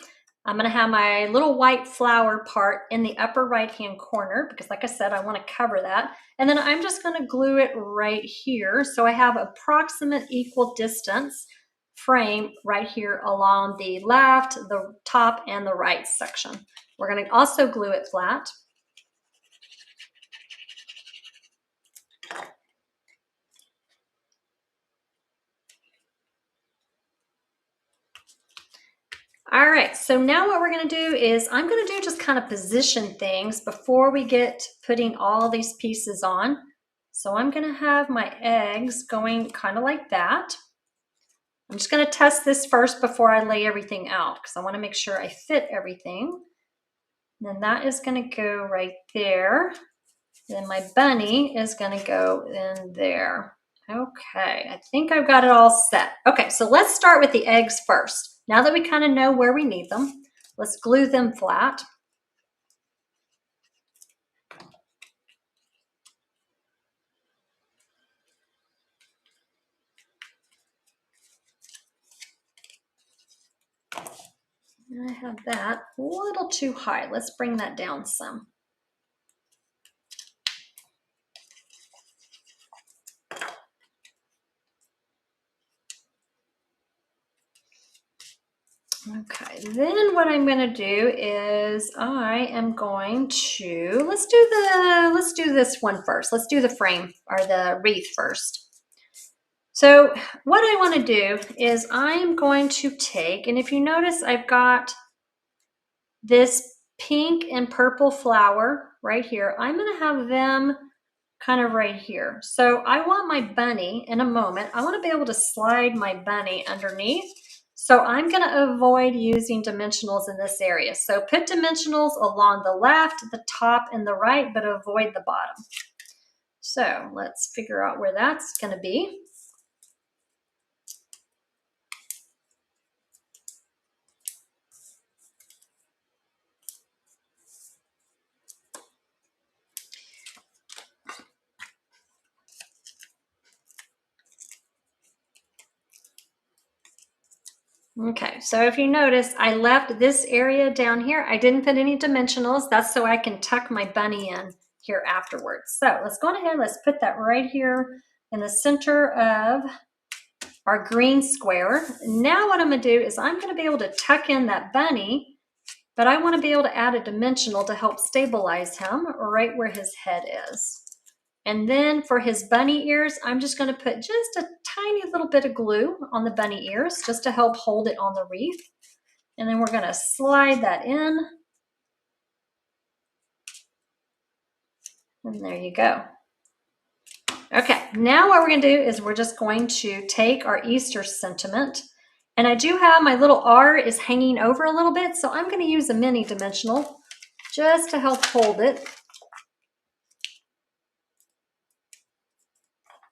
I'm going to have my little white flower part in the upper right-hand corner because, like I said, I want to cover that. And then I'm just going to glue it right here. So I have approximate equal distance frame right here along the left, the top, and the right section. We're going to also glue it flat. All right, so now what we're going to do is I'm going to do just kind of position things before we get putting all these pieces on. So I'm going to have my eggs going kind of like that. I'm just going to test this first before I lay everything out because I want to make sure I fit everything. And then that is going to go right there. Then my bunny is going to go in there. Okay, I think I've got it all set. Okay, so let's start with the eggs first. Now that we kind of know where we need them, let's glue them flat. I have that a little too high. Let's bring that down some. Okay, then what I'm going to do is I am going to, let's do this one first. Let's do the frame or the wreath first. So what I want to do is I'm going to take, and if you notice, I've got this pink and purple flower right here. I'm going to have them kind of right here. So I want my bunny in a moment. I want to be able to slide my bunny underneath. So I'm going to avoid using dimensionals in this area. So put dimensionals along the left, the top, and the right, but avoid the bottom. So let's figure out where that's going to be. Okay, so if you notice, I left this area down here. I didn't put any dimensionals. That's so I can tuck my bunny in here afterwards. So let's go ahead, let's put that right here in the center of our green square. Now what I'm gonna do is I'm gonna be able to tuck in that bunny, but I wanna be able to add a dimensional to help stabilize him right where his head is. And then for his bunny ears, I'm just gonna put just a tiny little bit of glue on the bunny ears just to help hold it on the wreath. And then we're gonna slide that in. And there you go. Okay, now what we're gonna do is we're just going to take our Easter sentiment, and I do have my little R is hanging over a little bit, so I'm gonna use a mini dimensional just to help hold it.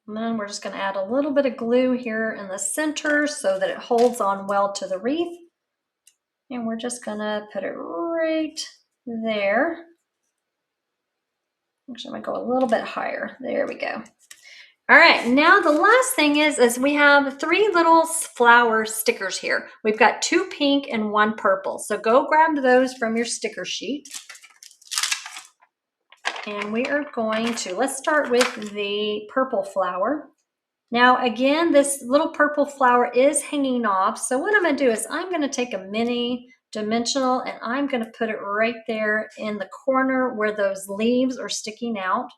And then we're just gonna add a little bit of glue here in the center so that it holds on well to the wreath. And we're just gonna put it right there. Actually, I'm gonna go a little bit higher. There we go. All right, now the last thing is we have 3 little flower stickers here. We've got 2 pink and 1 purple. So go grab those from your sticker sheet. And we are going to, let's start with the purple flower. Now again, this little purple flower is hanging off. So what I'm gonna do is I'm gonna take a mini dimensional and I'm gonna put it right there in the corner where those leaves are sticking out.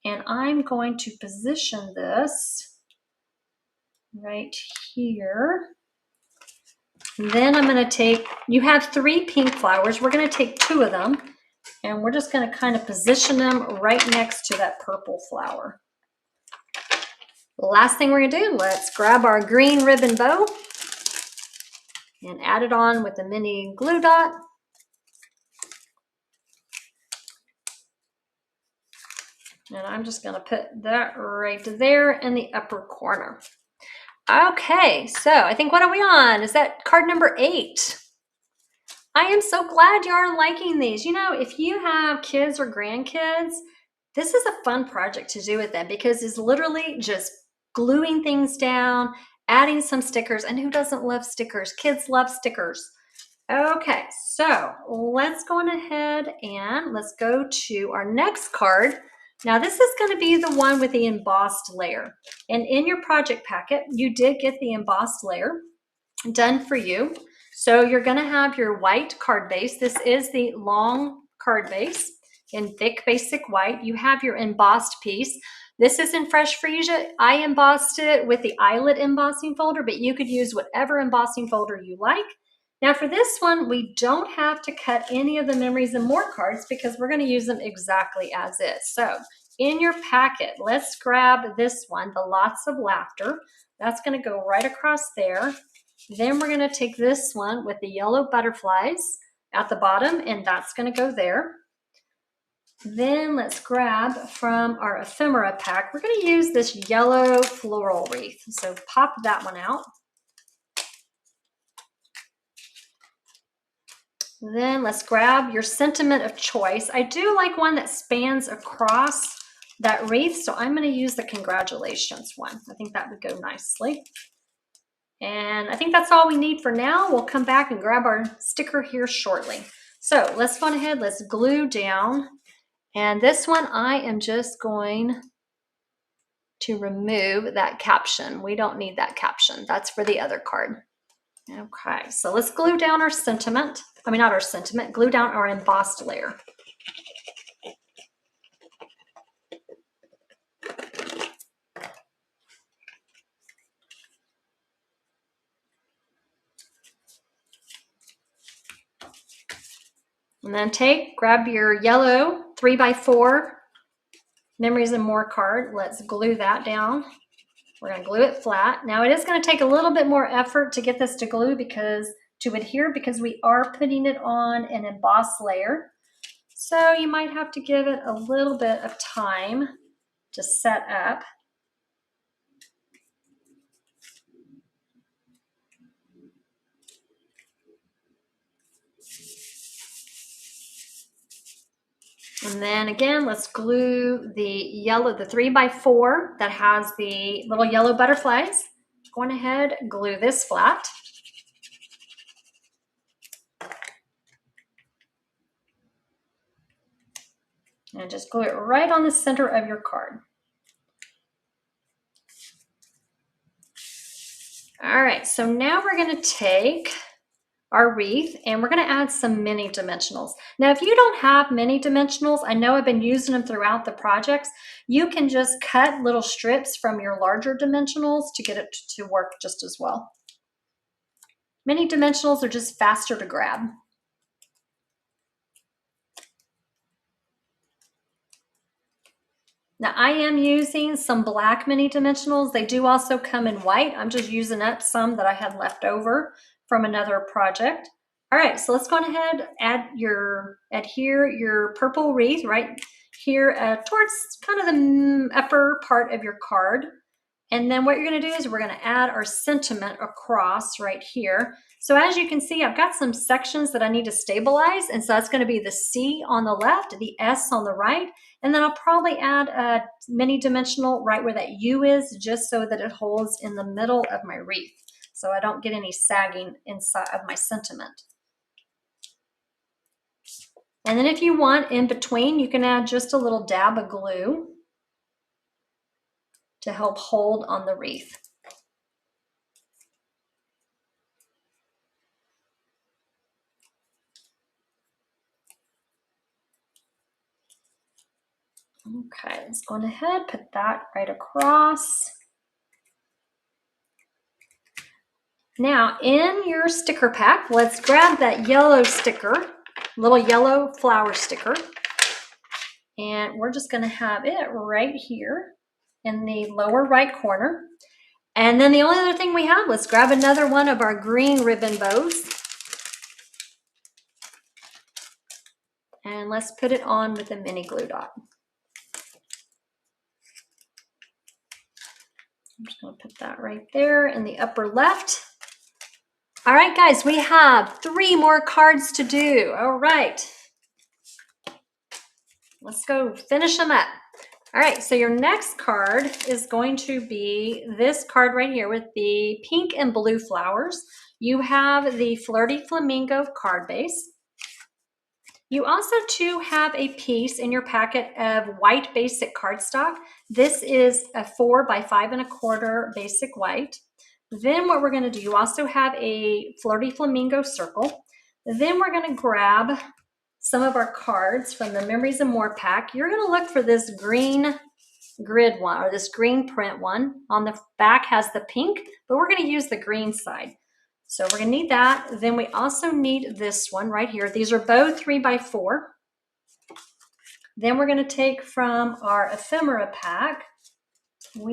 And I'm going to position this right here. And then I'm going to take, you have 3 pink flowers. We're going to take 2 of them and we're just going to kind of position them right next to that purple flower. The last thing we're going to do, let's grab our green ribbon bow and add it on with the mini glue dot. And I'm just going to put that right there in the upper corner. Okay, so I think, what are we on? Is that card number 8? I am so glad you are liking these. You know, if you have kids or grandkids, this is a fun project to do with them because it's literally just gluing things down, adding some stickers, and who doesn't love stickers? Kids love stickers. Okay, so let's go on ahead and let's go to our next card. Now this is going to be the one with the embossed layer. And in your project packet, you did get the embossed layer done for you. So you're going to have your white card base. This is the long card base in thick basic white. You have your embossed piece. This is in Fresh Freesia. I embossed it with the eyelet embossing folder, but you could use whatever embossing folder you like. Now for this one, we don't have to cut any of the Memories and More cards because we're going to use them exactly as is. So in your packet, let's grab this one, the Lots of Laughter. That's going to go right across there. Then we're going to take this one with the yellow butterflies at the bottom, and that's going to go there. Then let's grab from our Ephemera pack. We're going to use this yellow floral wreath. So pop that one out. Then let's grab your sentiment of choice. I do like one that spans across that wreath, so I'm going to use the congratulations one. I think that would go nicely. And I think that's all we need for now. We'll come back and grab our sticker here shortly. So let's go ahead, let's glue down. And this one, I am just going to remove that caption. We don't need that caption. That's for the other card. Okay, so let's glue down our sentiment. I mean, not our sentiment, glue down our embossed layer. And then grab your yellow 3x4 Memories and More card. Let's glue that down. We're going to glue it flat. Now it is going to take a little bit more effort to get this to adhere because we are putting it on an embossed layer. So you might have to give it a little bit of time to set up. And then again, let's glue the yellow, the 3x4 that has the little yellow butterflies. Go on ahead, glue this flat. And just glue it right on the center of your card. All right, so now we're going to take our wreath and we're going to add some mini dimensionals. Now, if you don't have mini dimensionals, I know I've been using them throughout the projects. You can just cut little strips from your larger dimensionals to get it to work just as well. Mini dimensionals are just faster to grab. Now I am using some black mini dimensionals. They do also come in white. I'm just using up some that I had left over from another project. All right, so let's go ahead, add your purple wreath right here towards kind of the upper part of your card. And then what you're going to do is we're going to add our sentiment across right here. So as you can see, I've got some sections that I need to stabilize. And so that's going to be the C on the left, the S on the right. And then I'll probably add a mini dimensional right where that U is, just so that it holds in the middle of my wreath, so I don't get any sagging inside of my sentiment. And then if you want in between, you can add just a little dab of glue to help hold on the wreath. Okay, let's go ahead, put that right across. Now in your sticker pack, let's grab that yellow sticker, little yellow flower sticker, and we're just gonna have it right here in the lower right corner. And then the only other thing we have, let's grab another one of our green ribbon bows. And let's put it on with a mini glue dot. I'm just gonna put that right there in the upper left. All right, guys, we have 3 more cards to do. All right, let's go finish them up. All right, so your next card is going to be this card right here with the pink and blue flowers. You have the Flirty Flamingo card base. You also too have a piece in your packet of white basic cardstock. This is a 4 by 5 1/4 basic white. Then what we're going to do, you also have a Flirty Flamingo circle. Then we're going to grab some of our cards from the Memories and More pack. You're going to look for this green grid one, or this green print one. On the back has the pink, but we're going to use the green side. So we're going to need that. Then we also need this one right here. These are both 3 by 4. Then we're going to take from our Ephemera pack. You're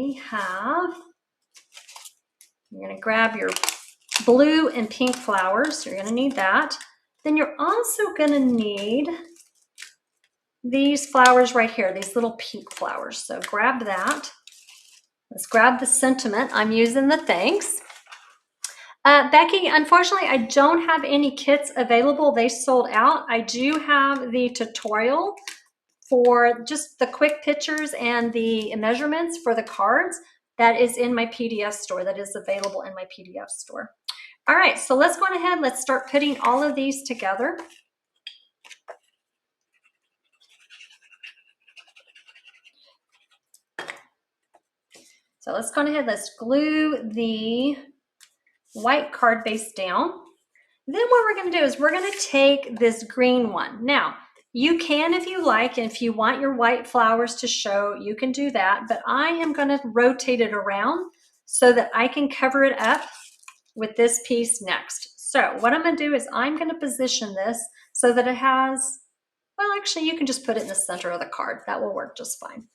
going to grab your blue and pink flowers. You're going to need that. Then you're also going to need these flowers right here, these little pink flowers. So grab that. Let's grab the sentiment. I'm using the thanks. Becky, unfortunately, I don't have any kits available. They sold out. I do have the tutorial for just the quick pictures and the measurements for the cards. That is in my PDF store. That is available in my PDF store. All right, so let's go ahead. Let's start putting all of these together. So let's go ahead. Let's glue the white card base down. Then what we're going to do is we're going to take this green one. Now, you can, if you like, and if you want your white flowers to show, you can do that, but I am going to rotate it around so that I can cover it up with this piece next. So what I'm going to do is I'm going to position this so that it has, well, actually you can just put it in the center of the card. That will work just fine.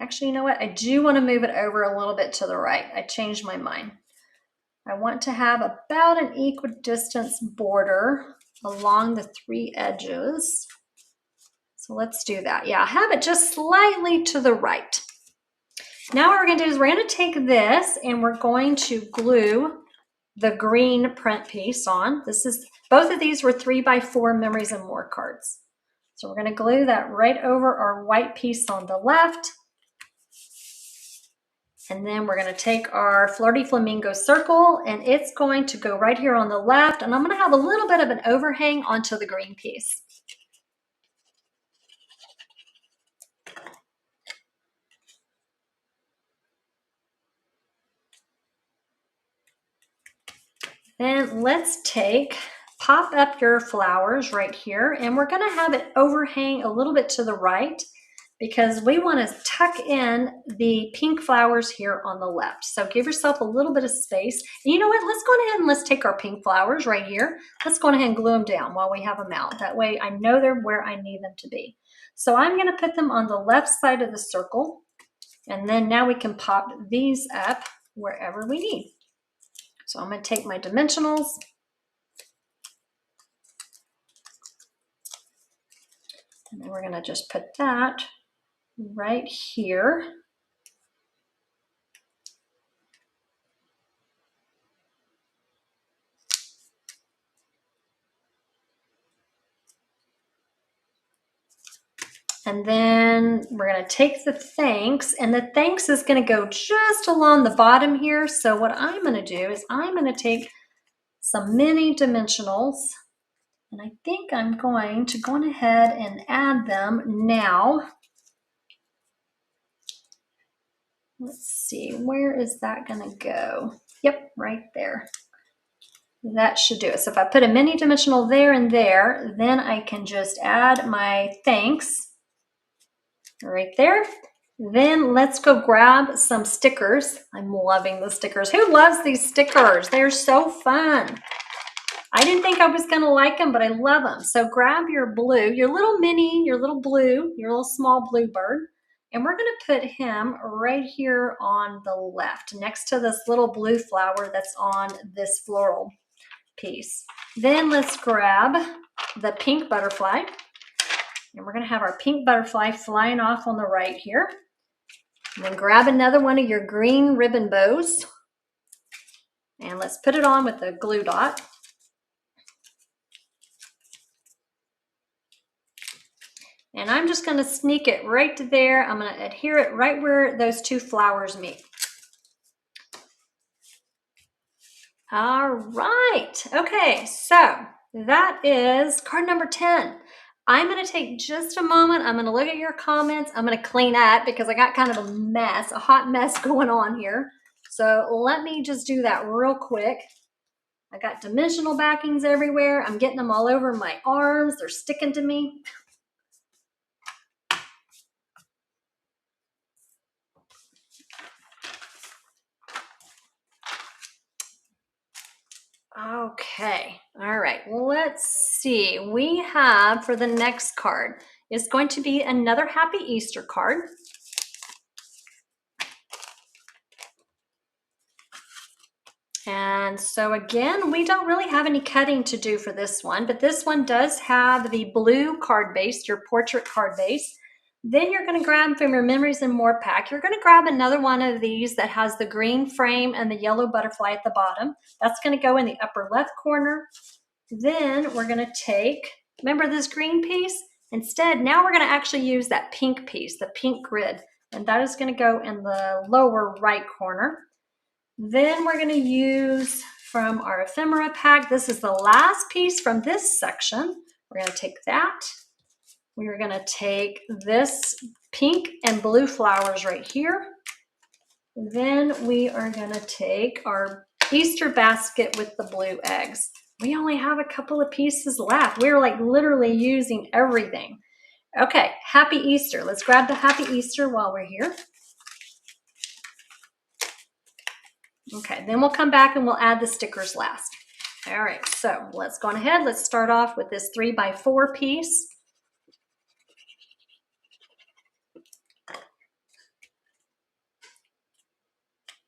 Actually, you know what? I do want to move it over a little bit to the right. I changed my mind. I want to have about an equidistant border along the 3 edges. So let's do that. Yeah, have it just slightly to the right. Now what we're going to do is we're going to take this and we're going to glue the green print piece on. Both of these were 3 by 4 Memories and More cards. So we're going to glue that right over our white piece on the left. And then we're going to take our Flirty Flamingo circle, and it's going to go right here on the left, and I'm going to have a little bit of an overhang onto the green piece. Then let's pop up your flowers right here, and we're going to have it overhang a little bit to the right because we want to tuck in the pink flowers here on the left. So give yourself a little bit of space. And you know what? Let's go ahead and let's take our pink flowers right here. Let's go ahead and glue them down while we have them out. That way I know they're where I need them to be. So I'm going to put them on the left side of the circle. And then now we can pop these up wherever we need. So I'm going to take my dimensionals. And then we're going to just put that right here. And then we're going to take the thanks, and the thanks is going to go just along the bottom here. So what I'm going to do is I'm going to take some mini dimensionals, and I think I'm going to go ahead and add them now. Let's see, where is that going to go? Yep, right there. That should do it. So if I put a mini dimensional there and there, then I can just add my thanks right there. Then let's go grab some stickers. I'm loving the stickers. Who loves these stickers? They're so fun. I didn't think I was going to like them, but I love them. So grab your blue, your little mini, your little blue, your little small bluebird. And we're going to put him right here on the left next to this little blue flower that's on this floral piece. Then let's grab the pink butterfly. And we're going to have our pink butterfly flying off on the right here. And then grab another one of your green ribbon bows. And let's put it on with the glue dot. And I'm just going to sneak it right to there. I'm going to adhere it right where those two flowers meet. All right. Okay, so that is card number 10. I'm going to take just a moment. I'm going to look at your comments. I'm going to clean up because I got kind of a mess, a hot mess going on here. So let me just do that real quick. I got dimensional backings everywhere. I'm getting them all over my arms. They're sticking to me. Okay, all right, let's see. We have for the next card is going to be another Happy Easter card. And so again, we don't really have any cutting to do for this one, but this one does have the blue card base, your portrait card base. Then you're going to grab from your Memories and More pack, you're going to grab another one of these that has the green frame and the yellow butterfly at the bottom. That's going to go in the upper left corner. Then we're going to take, remember this green piece? Instead, now we're going to actually use that pink piece, the pink grid, and that is going to go in the lower right corner. Then we're going to use from our Ephemera pack, this is the last piece from this section. We're going to take that. We are going to take this pink and blue flowers right here. Then we are going to take our Easter basket with the blue eggs. We only have a couple of pieces left. We're like literally using everything. Okay, Happy Easter. Let's grab the Happy Easter while we're here. Okay, then we'll come back and we'll add the stickers last. All right, so let's go on ahead. Let's start off with this 3x4 piece.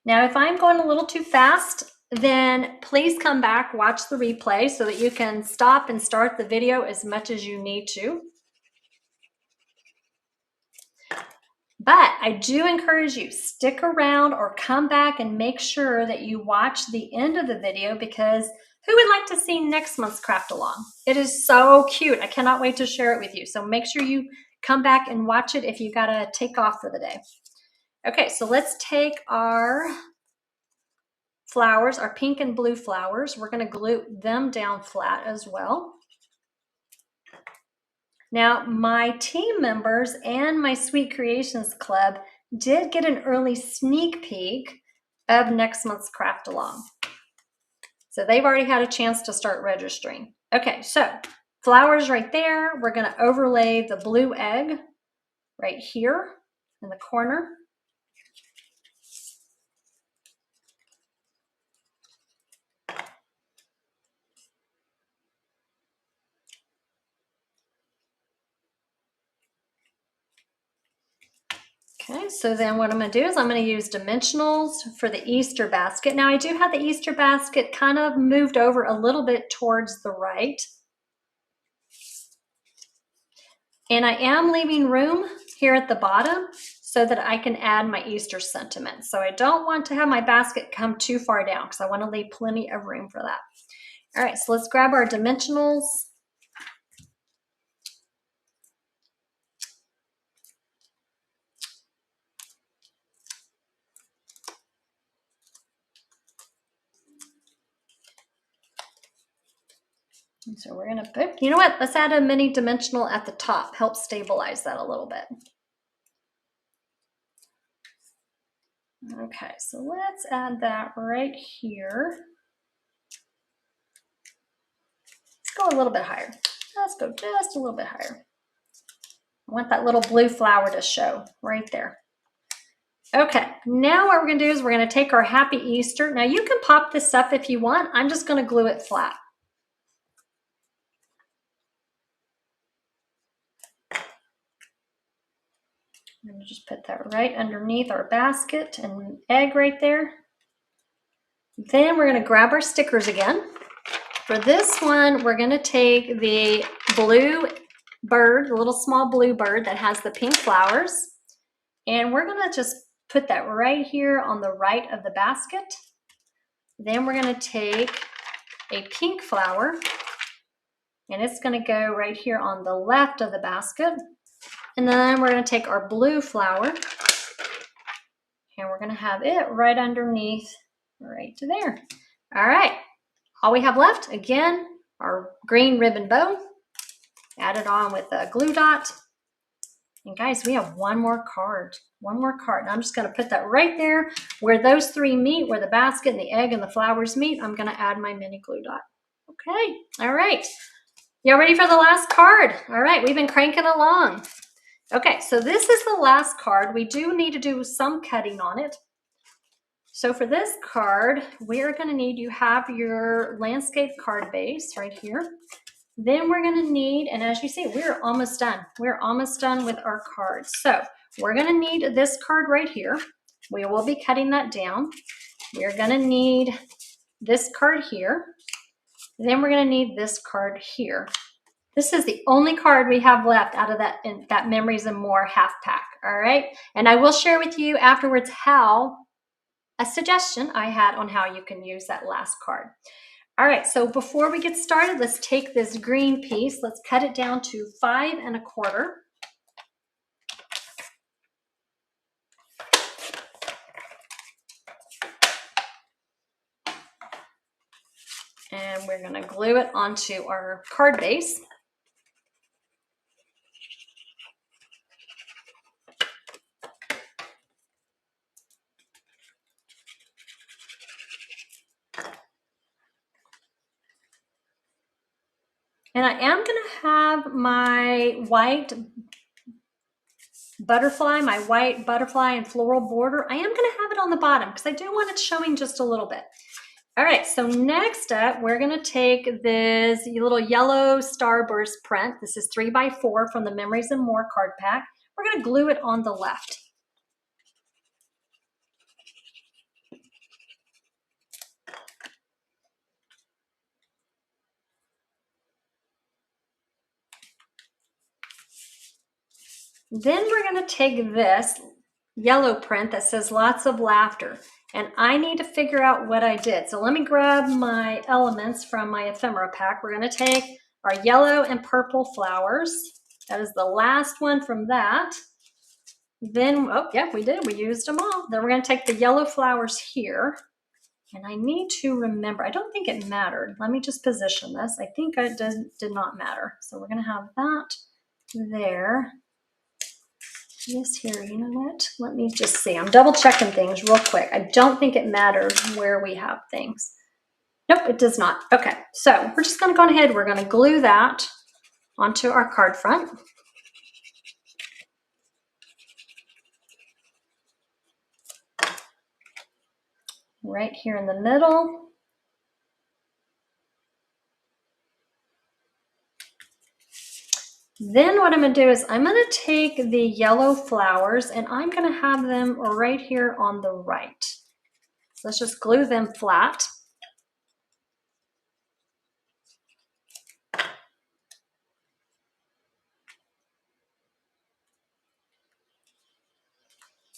Now, if I'm going a little too fast, then please come back, watch the replay so that you can stop and start the video as much as you need to. But I do encourage you, stick around or come back and make sure that you watch the end of the video, because who would like to see next month's craft along? It is so cute. I cannot wait to share it with you. So make sure you come back and watch it if you got to take off for the day. Okay, so let's take our flowers, our pink and blue flowers. We're going to glue them down flat as well. Now, my team members and my Sweet Creations Club did get an early sneak peek of next month's craft along. So they've already had a chance to start registering. Okay, so flowers right there. We're going to overlay the blue egg right here in the corner. Okay, so then what I'm going to do is I'm going to use dimensionals for the Easter basket. Now I do have the Easter basket kind of moved over a little bit towards the right. And I am leaving room here at the bottom so that I can add my Easter sentiment. So I don't want to have my basket come too far down because I want to leave plenty of room for that. All right, so let's grab our dimensionals. And so we're gonna put, you know what? Let's add a mini dimensional at the top. Help stabilize that a little bit. Okay, so let's add that right here. Let's go a little bit higher. Let's go just a little bit higher. I want that little blue flower to show right there. Okay, now what we're gonna do is we're gonna take our Happy Easter. Now you can pop this up if you want. I'm just gonna glue it flat. I'm gonna just put that right underneath our basket and egg right there. Then we're gonna grab our stickers again. For this one, we're gonna take the blue bird, the little small blue bird that has the pink flowers, and we're gonna just put that right here on the right of the basket. Then we're gonna take a pink flower, and it's gonna go right here on the left of the basket. And then we're gonna take our blue flower, and we're gonna have it right underneath, right to there. All right, all we have left, again, our green ribbon bow. Add it on with a glue dot. And guys, we have one more card. And I'm just gonna put that right there where those three meet, where the basket and the egg and the flowers meet. I'm gonna add my mini glue dot. Okay, all right. Y'all ready for the last card? All right, we've been cranking along. Okay, so this is the last card. We do need to do some cutting on it. So for this card, we're gonna need, you have your landscape card base right here. Then we're gonna need, and as you see, we're almost done. We're almost done with our cards. So we're gonna need this card right here. We will be cutting that down. We're gonna need this card here. Then we're gonna need this card here. This is the only card we have left out of that Memories and More half pack, all right? And I will share with you afterwards a suggestion I had on how you can use that last card. All right, so before we get started, let's take this green piece. Let's cut it down to 5 1/4. And we're gonna glue it onto our card base. And I am gonna have my white butterfly and floral border. I am gonna have it on the bottom because I do want it showing just a little bit. All right, so next up, we're gonna take this little yellow starburst print. This is 3 by 4 from the Memories and More card pack. We're gonna glue it on the left. Then we're gonna take this yellow print that says lots of laughter, and I need to figure out what I did. So let me grab my elements from my ephemera pack. We're gonna take our yellow and purple flowers. That is the last one from that. Then, oh yeah, we did. We used them all. Then we're going to take the yellow flowers here. And I need to remember, I don't think it mattered. Let me just position this. I think it did not matter. So we're going to have that there. This here, you know what? Let me just see. I'm double checking things real quick. I don't think it matters where we have things. Nope, it does not. Okay, so we're just going to go ahead. We're going to glue that onto our card front. Right here in the middle. Then what I'm going to do is I'm going to take the yellow flowers and I'm going to have them right here on the right. So let's just glue them flat.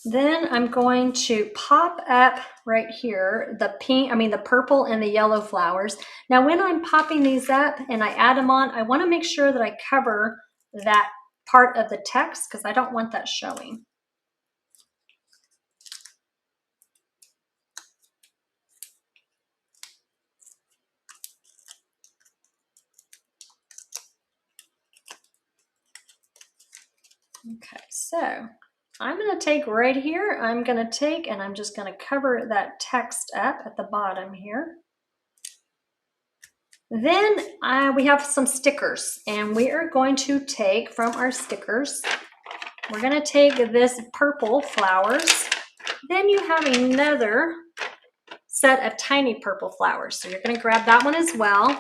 Then I'm going to pop up right here the the purple and the yellow flowers. Now when I'm popping these up and I add them on, I want to make sure that I cover that part of the text because I don't want that showing. Okay, so I'm going to take right here, I'm going to take and I'm just going to cover that text up at the bottom here. Then we have some stickers and we are going to take from our stickers, we're going to take this purple flowers. Then you have another set of tiny purple flowers. So you're going to grab that one as well.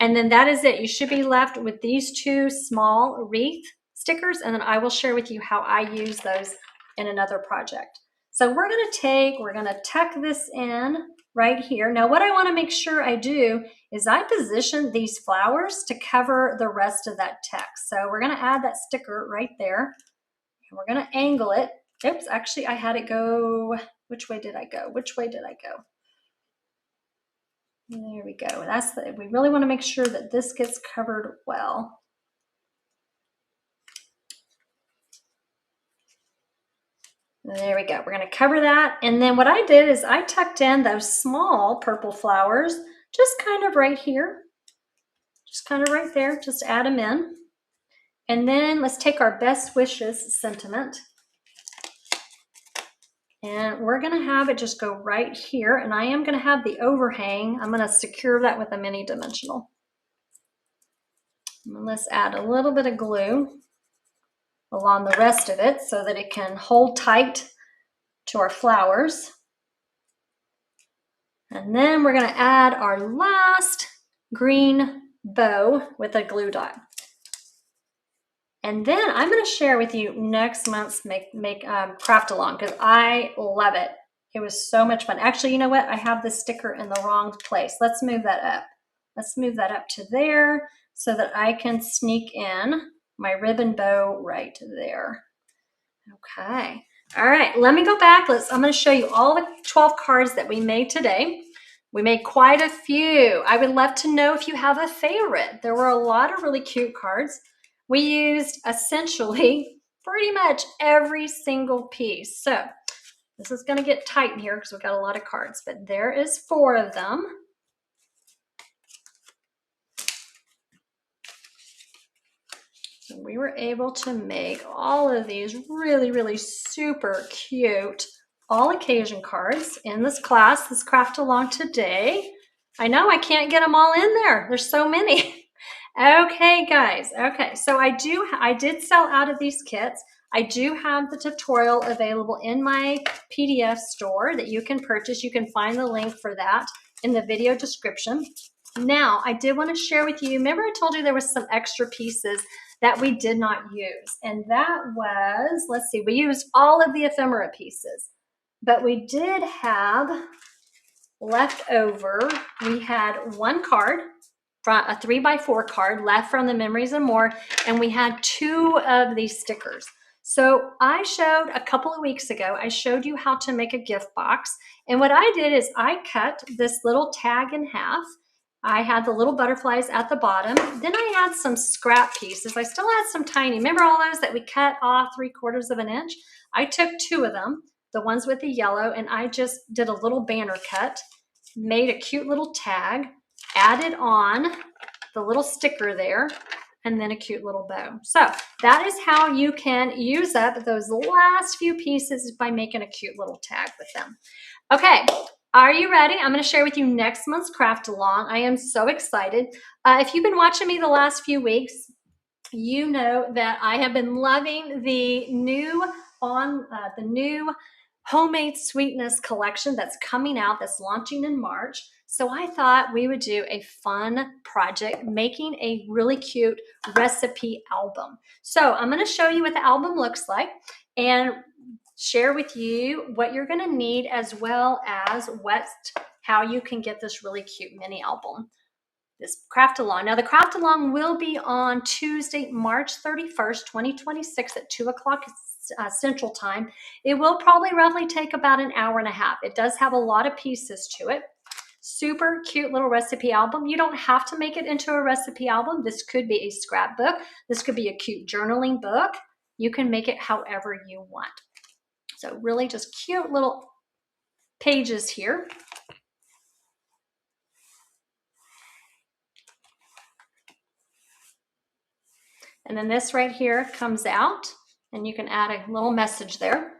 And then that is it. You should be left with these two small wreath stickers. And then I will share with you how I use those in another project. So we're going to tuck this in right here. Now what I want to make sure I do is I position these flowers to cover the rest of that text. So we're going to add that sticker right there. And we're going to angle it. Oops, actually I had it go, which way did I go? Which way did I go? There we go. We really want to make sure that this gets covered well. There we go. We're going to cover that. And then what I did is I tucked in those small purple flowers, just kind of right here. Just kind of right there. Just add them in. And then let's take our best wishes sentiment. And we're going to have it just go right here. And I am going to have the overhang. I'm going to secure that with a mini dimensional. And let's add a little bit of glue along the rest of it so that it can hold tight to our flowers. And then we're going to add our last green bow with a glue dot. And then I'm going to share with you next month's craft along because I love it. It was so much fun. Actually, you know what? I have this sticker in the wrong place. Let's move that up. Let's move that up to there so that I can sneak in my ribbon bow right there. Okay. All right. Let me go back. I'm going to show you all the 12 cards that we made today. We made quite a few. I would love to know if you have a favorite. There were a lot of really cute cards. We used essentially pretty much every single piece. So this is going to get tight in here because we've got a lot of cards, but there is 4 of them. So we were able to make all of these really, really super cute all occasion cards in this class, this craft along today. I know I can't get them all in there. There's so many. Okay, guys. Okay, so I did sell out of these kits. I do have the tutorial available in my PDF store that you can purchase. You can find the link for that in the video description. Now, I did want to share with you, remember I told you there was some extra pieces that we did not use. And that was, let's see, we used all of the ephemera pieces, but we did have left over, we had 1 card, a 3x4 card left from the Memories and More, and we had 2 of these stickers. So I showed a couple of weeks ago, I showed you how to make a gift box. And what I did is I cut this little tag in half. I had the little butterflies at the bottom. Then I had some scrap pieces. I still had some tiny, remember all those that we cut off 3/4 of an inch? I took 2 of them, the ones with the yellow, and I just did a little banner cut, made a cute little tag, added on the little sticker there, and then a cute little bow. So that is how you can use up those last few pieces, by making a cute little tag with them. Okay, are you ready? I'm going to share with you next month's craft along. I am so excited. If you've been watching me the last few weeks, you know that I have been loving the new homemade sweetness collection that's coming out, that's launching in March. So I thought we would do a fun project making a really cute recipe album. So I'm going to show you what the album looks like and share with you what you're going to need, as well as how you can get this really cute mini album, this craft along. Now the craft along will be on Tuesday, March 31st, 2026 at 2 o'clock Central Time. It will probably roughly take about an hour and a half. It does have a lot of pieces to it. Super cute little recipe album. You don't have to make it into a recipe album. This could be a scrapbook. This could be a cute journaling book. You can make it however you want. So really just cute little pages here. And then this right here comes out, and you can add a little message there.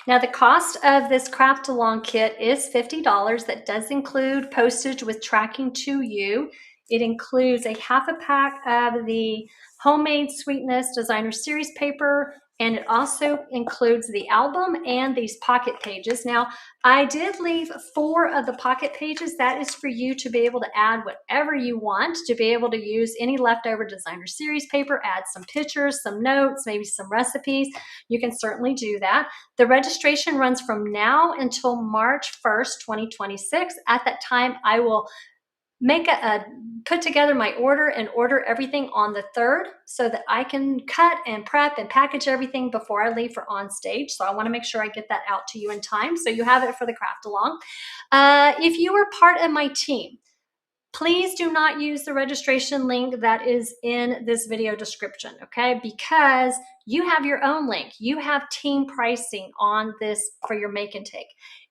Now the cost of this craft along kit is $50. That does include postage with tracking to you. It includes a half a pack of the homemade sweetness designer series paper, and it also includes the album and these pocket pages. Now, I did leave 4 of the pocket pages. That is for you to be able to add whatever you want, to be able to use any leftover designer series paper, add some pictures, some notes, maybe some recipes. You can certainly do that. The registration runs from now until March 1st, 2026. At that time, I will put together my order and order everything on the 3rd, so that I can cut and prep and package everything before I leave for on stage. So I want to make sure I get that out to you in time, so you have it for the craft along. If you are part of my team, please do not use the registration link that is in this video description, okay? Because you have your own link. You have team pricing on this for your make and take.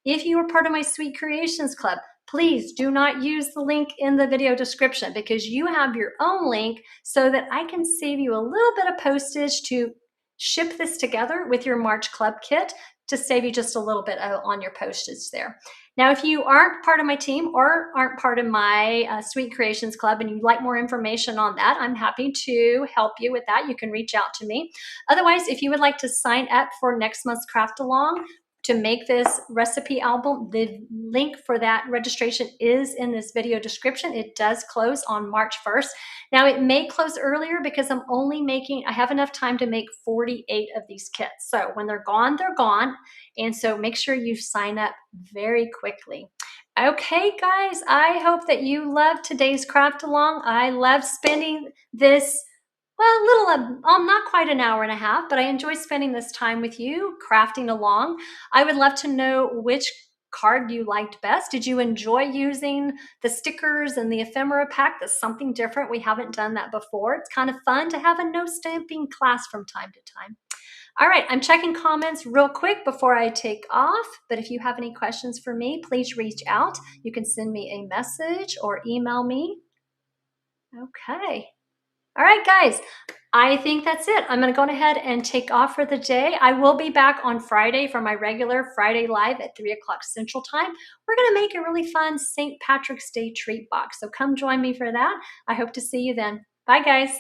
If you are part of my Sweet Creations Club, please do not use the link in the video description, because you have your own link, so that I can save you a little bit of postage to ship this together with your March Club kit, to save you just a little bit on your postage there. Now, if you aren't part of my team or aren't part of my Sweet Creations Club and you'd like more information on that, I'm happy to help you with that. You can reach out to me. Otherwise, if you would like to sign up for next month's craft along to make this recipe album, the link for that registration is in this video description. It does close on March 1st. Now, it may close earlier because I have enough time to make 48 of these kits. So when they're gone, they're gone. And so make sure you sign up very quickly. Okay, guys, I hope that you loved today's craft along. I love spending this, well, not quite an hour and a half, but I enjoy spending this time with you crafting along. I would love to know which card you liked best. Did you enjoy using the stickers and the ephemera pack? That's something different. We haven't done that before. It's kind of fun to have a no stamping class from time to time. All right, I'm checking comments real quick before I take off, but if you have any questions for me, please reach out. You can send me a message or email me. Okay. All right, guys, I think that's it. I'm going to go ahead and take off for the day. I will be back on Friday for my regular Friday Live at 3 o'clock Central Time. We're going to make a really fun St. Patrick's Day treat box, so come join me for that. I hope to see you then. Bye, guys.